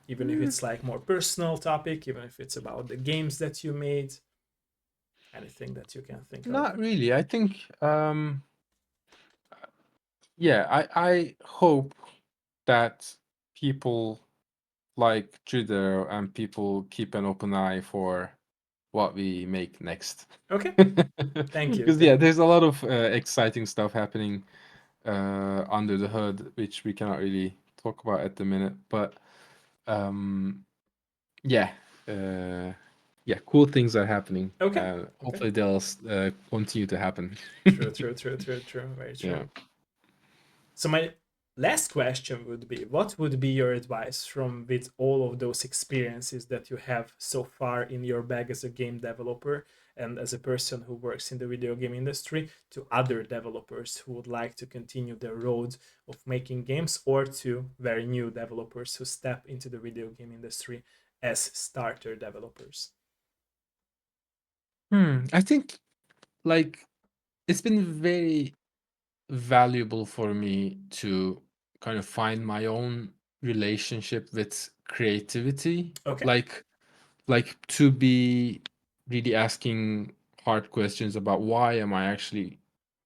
Even if mm, it's like more personal topic, even if it's about the games that you made, anything that you can think of. Not really. I think. Yeah. I hope that people like Judo and people keep an open eye for what we make next. Okay, thank you, Because yeah, thank you. there's a lot of exciting stuff happening under the hood, which we cannot really talk about at the minute. But um, yeah, uh, yeah, cool things are happening. Okay, okay. Hopefully they'll continue to happen. True, true, true, true, true. Very Yeah. true. So my last question would be: what would be your advice from with all of those experiences that you have so far in your bag as a game developer and as a person who works in the video game industry to other developers who would like to continue their road of making games, or to very new developers who step into the video game industry as starter developers? I think like it's been very valuable for me to kind of find my own relationship with creativity, Okay, like to be really asking hard questions about why am I actually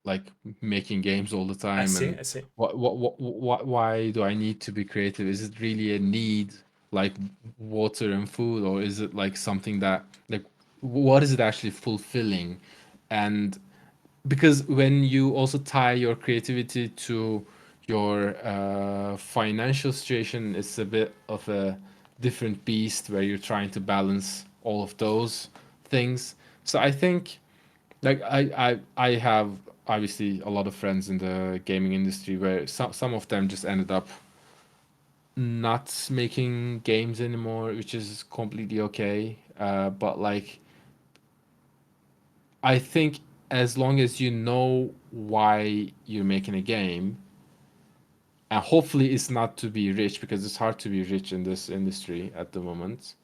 like making games all the I time, see, and I see. why do I need to be creative? Is it really a need, like water and food, or is it like something that like what is it actually fulfilling? And because when you also tie your creativity to your financial situation, it's a bit of a different beast where you're trying to balance all of those things. So I think like I have obviously a lot of friends in the gaming industry where some of them just ended up not making games anymore, which is completely okay. But like I think as long as you know why you're making a game, and hopefully it's not to be rich because it's hard to be rich in this industry at the moment.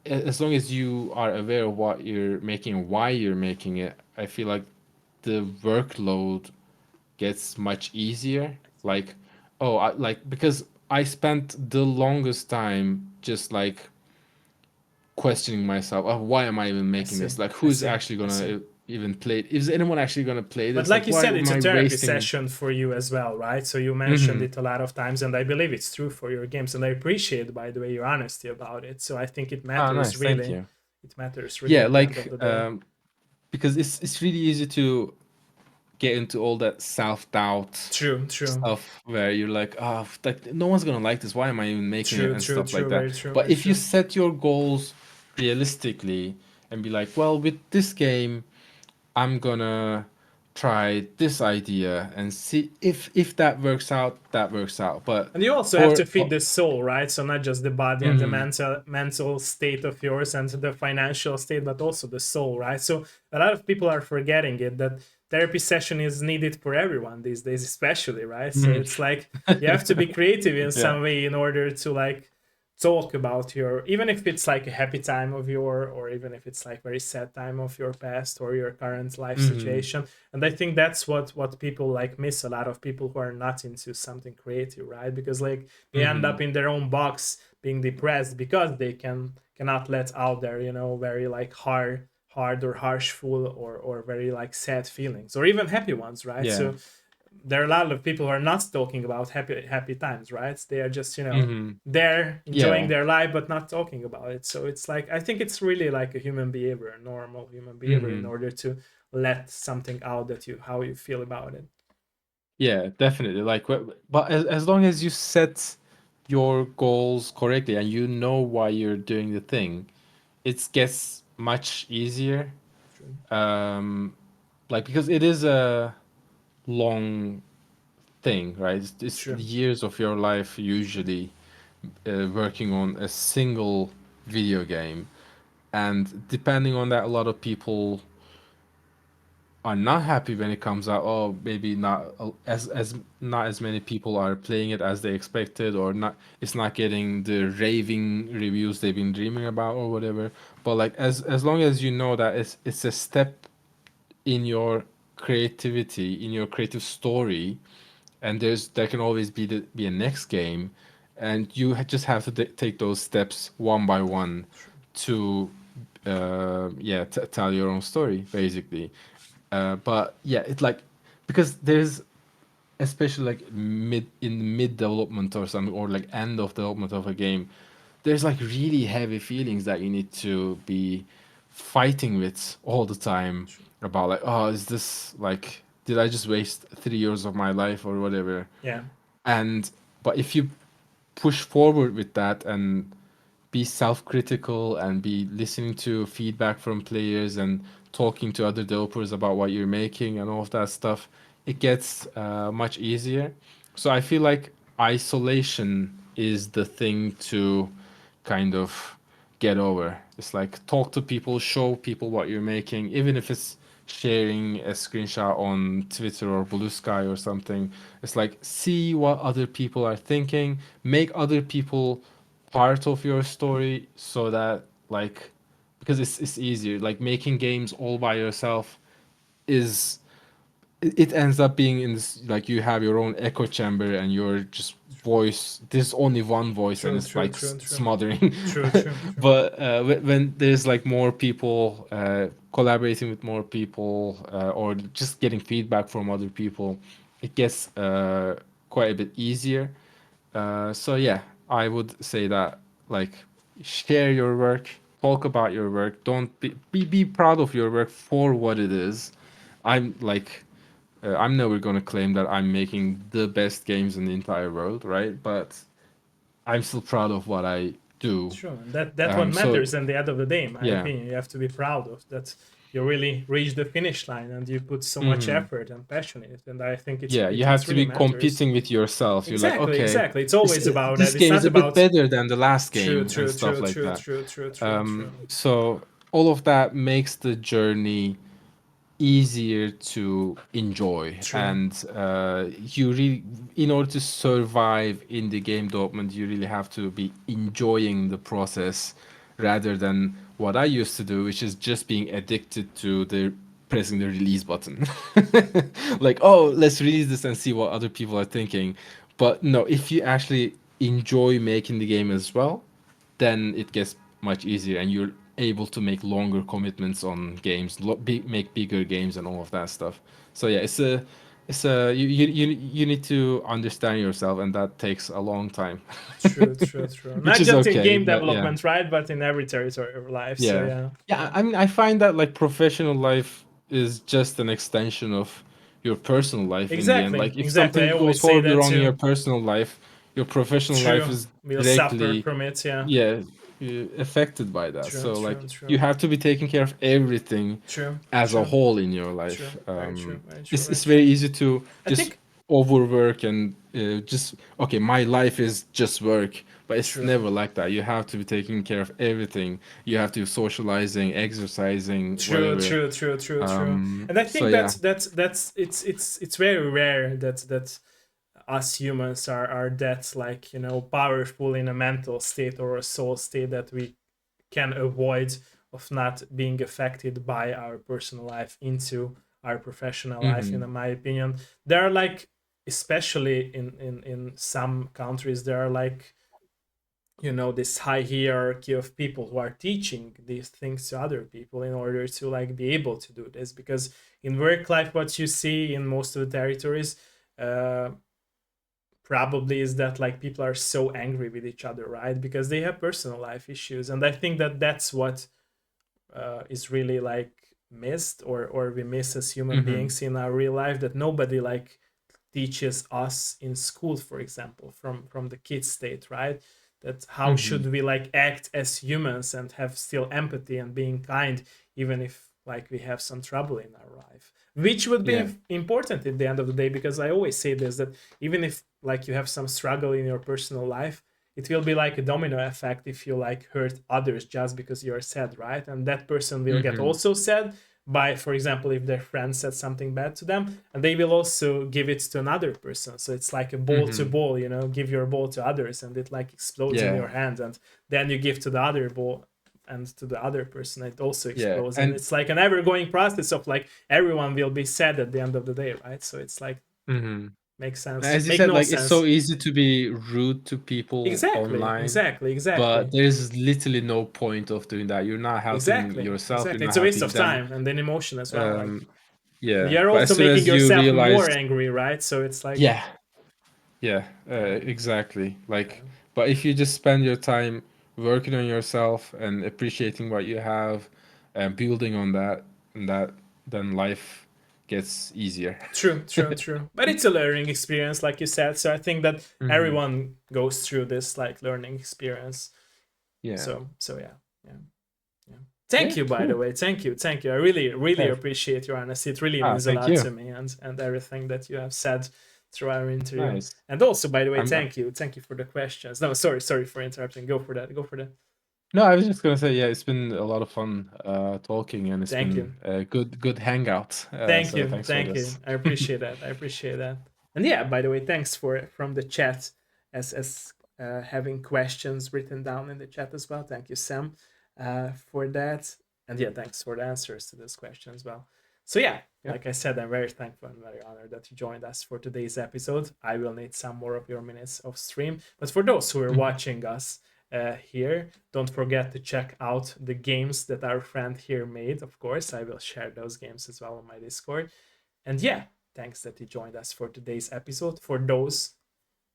As long as you are aware of what you're making and why you're making it, I feel like the workload gets much easier. Like, oh, like because I spent the longest time just like questioning myself, oh, why am I even I making see, this? Like, I who's see, actually I see. gonna even play it? Is anyone actually gonna play But this? Like, like you why said, it's am a I therapy wasting? session for you as well, right? So you mentioned Hmm. it a lot of times, and I believe it's true for your games. And I appreciate, by the way, your honesty about it. So I think it Ah, matters nice, thank really. you. It matters really Yeah, at the end of like the day. because it's really easy to get into all that self doubt True, true, stuff where you're like, oh, like no one's gonna like this. Why am I even making it true, and true, stuff like true. that? Very true, But very if you true. set your goals realistically and be like, well, with this game, I'm gonna try this idea and see if that works out, that works out. But And you also have for to feed the soul, right? So not just the body and the mhm, mental state of yours and the financial state, but also the soul, right? So a lot of people are forgetting it, that therapy session is needed for everyone these days, especially, right? So mhm. it's like you have to be creative in Yeah. some way in order to like talk about your, even if it's like a happy time of your, or even if it's like very sad time of your past or your current life Hmm. situation. And I think that's what people like miss, a lot of people who are not into something creative, right? Because like they end Hmm. up in their own box being depressed because they cannot let out their, very like hard or harshful or very like sad feelings, or even happy ones, right? Yeah. So there are a lot of people who are not talking about happy times, right? They are just, Hmm. there enjoying Yeah. their life but not talking about it. So it's like, I think it's really like a human behavior, a normal human behavior, in Hmm. order to let something out, that you how you feel about it. Yeah, definitely. Like, but as long as you set your goals correctly and you know why you're doing the thing, it gets much easier. True. Um, like because it is a long thing, right? It's True. years of your life True. usually working on a single video game, and depending on that, a lot of people are not happy when it comes out. Oh, maybe not as not as many people are playing it as they expected, or not. It's not getting the raving reviews they've been dreaming about, or whatever. But like as long as you know that it's a step in your creativity, in your creative story, and there can always be a next game, and you just have to take those steps one by one True. to yeah, tell your own story basically. But yeah, it's like because there's especially like mid development or something, or like end of development of a game, there's like really heavy feelings that you need to be fighting with all the time True. about like, oh, is this like, did I just waste 3 years of my life or whatever? Yeah. And but if you push forward with that and be self-critical and be listening to feedback from players and talking to other developers about what you're making and all of that stuff, it gets much easier. So I feel like isolation is the thing to kind of get over. It's like talk to people, show people what you're making, even if it's sharing a screenshot on Twitter or Blue Sky or something. It's like see what other people are thinking, make other people part of your story so that like because it's easier. Like making games all by yourself is it ends up being in this like you have your own echo chamber and your just voice, there's only one voice and True. it's True. like True. True. smothering. True. True. True. But when there's like more people collaborating with more people or just getting feedback from other people, it gets quite a bit easier. So yeah, I would say that like share your work, talk about your work, don't be proud of your work for what it is. I'm like I'm never gonna claim that I'm making the best games in the entire world, right? But I'm still proud of what I do. True, and that what So matters. In the end of the day, in my yeah. opinion, you have to be proud of that. You really reached the finish line, and you put so much Hmm. effort and passion in it. And I think Yeah, you have it's to really be matters. competing with yourself. You're like, Exactly, okay, exactly. It's always about this that. It's game is not a bit about better than the last true, game and true, stuff true, like true, that. true, true, true, true. So all of that makes the journey easier to enjoy, True. and you really, in order to survive in the game development, you really have to be enjoying the process rather than what I used to do, which is just being addicted to the pressing the release button. Like, oh, let's release this and see what other people are thinking. But no, if you actually enjoy making the game as well, then it gets much easier and you're able to make longer commitments on games, make bigger games and all of that stuff. So yeah, it's a you need to understand yourself, and that takes a long time. True, true, true. Which Not is just in okay, game but yeah. development, right? But in every territory of life. So Yeah. yeah, Yeah, yeah. I mean, I find that like professional life is just an extension of your personal life in the end. Exactly, Like if exactly. I something goes always say horribly that wrong in your too. personal life, your professional life True. is We'll suffer directly, from it. Yeah. yeah, affected by that. True, So like true, you true, have to be taking care of everything true, as a true, whole in your true. life. Very true, very true, It's very very true. easy to I just think overwork and just okay, my life is just work, but it's true, never like that. You have to be taking care of everything. You have to be socializing, exercising, true, whatever. true, true, true, true. And I So think yeah. that's it's very rare that us humans are that, like, powerful in a mental state or a soul state that we can avoid of not being affected by our personal life into our professional life. In Mm-hmm. my opinion, there are, like, especially in some countries, there are, like, this high hierarchy of people who are teaching these things to other people in order to, like, be able to do this. Because in work life, what you see in most of the territories, uh, probably, is that, like, people are so angry with each other, right? Because they have personal life issues. And I think that that's what is really, like, missed, or we miss as human Mm-hmm. beings in our real life, that nobody, like, teaches us in school, for example, from the kid state, right? That how Mm-hmm. should we, like, act as humans and have still empathy and being kind, even if, like, we have some trouble in our life, which would be Yeah. important at the end of the day. Because I always say this, that even if, like, you have some struggle in your personal life, it will be like a domino effect if you, like, hurt others just because you're sad, right? And that person will get Mm-hmm. also sad by, for example, if their friend said something bad to them, and they will also give it to another person. So it's like a ball to Mm-hmm. ball, give your ball to others, and it, like, explodes in Yeah. your hand, and then you give to the other ball, and to the other person it also Yeah. explodes. And And it's like an ever going process of, like, everyone will be sad at the end of the day, right? So it's like, mhm. makes sense, As you make said, no like it's so sense. easy to be rude to people Exactly, online, exactly, exactly. but there's literally no point of doing that. You're not helping Exactly, yourself, you're exactly. not It's a waste helping of them. time and then emotion as well. Like, Um, yeah, you're but as also soon making as you yourself realize, more angry, right? So it's like, yeah, yeah, yeah, exactly. yeah. Like, but if you just spend your time working on yourself and appreciating what you have and building on that, and that, then life gets easier. True, true, true. But it's a learning experience, like you said. So I think that Hmm. everyone goes through this, like, learning experience. Yeah. So yeah, yeah, yeah. Thank Yeah. you, by the Cool. way. Thank you, thank you. I really, really Yeah. appreciate your honesty. It really Ah, means a thank lot you. to me, and everything that you have said through our interview. Nice. And also, by the way, I'm thank you for the questions. No, sorry for interrupting. Go for that. Go for that. No, I was just gonna say, yeah, it's been a lot of fun talking, and it's Thank been you. a good hangout. Thank So you, thanks for thank you. this. I appreciate that. I appreciate that. And yeah, by the way, thanks for from the chat, as having questions written down in the chat as well. Thank you, Sam, for that. And yeah, thanks for the answers to this question as well. So yeah, Yeah. like I said, I'm very thankful and very honored that you joined us for today's episode. I will need some more of your minutes of stream, but for those who are Mhm. watching us here, don't forget to check out the games that our friend here made. Of course, I will share those games as well on my Discord. And yeah, thanks that you joined us for today's episode. For those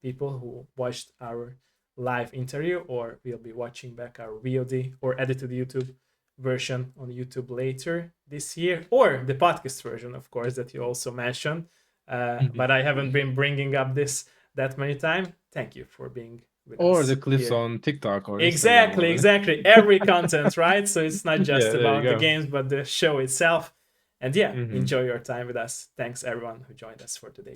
people who watched our live interview or will be watching back our VOD or edited YouTube version on YouTube later this year, or the podcast version, of course, that you also mentioned. Mhm. But I haven't been bringing up this that many times. Thank you for being with Or us the clips here. on TikTok or Instagram Exactly, or exactly. Every content, right? So it's not just yeah, there you about the go. games, but the show itself. And yeah, Hmm. enjoy your time with us. Thanks everyone who joined us for today's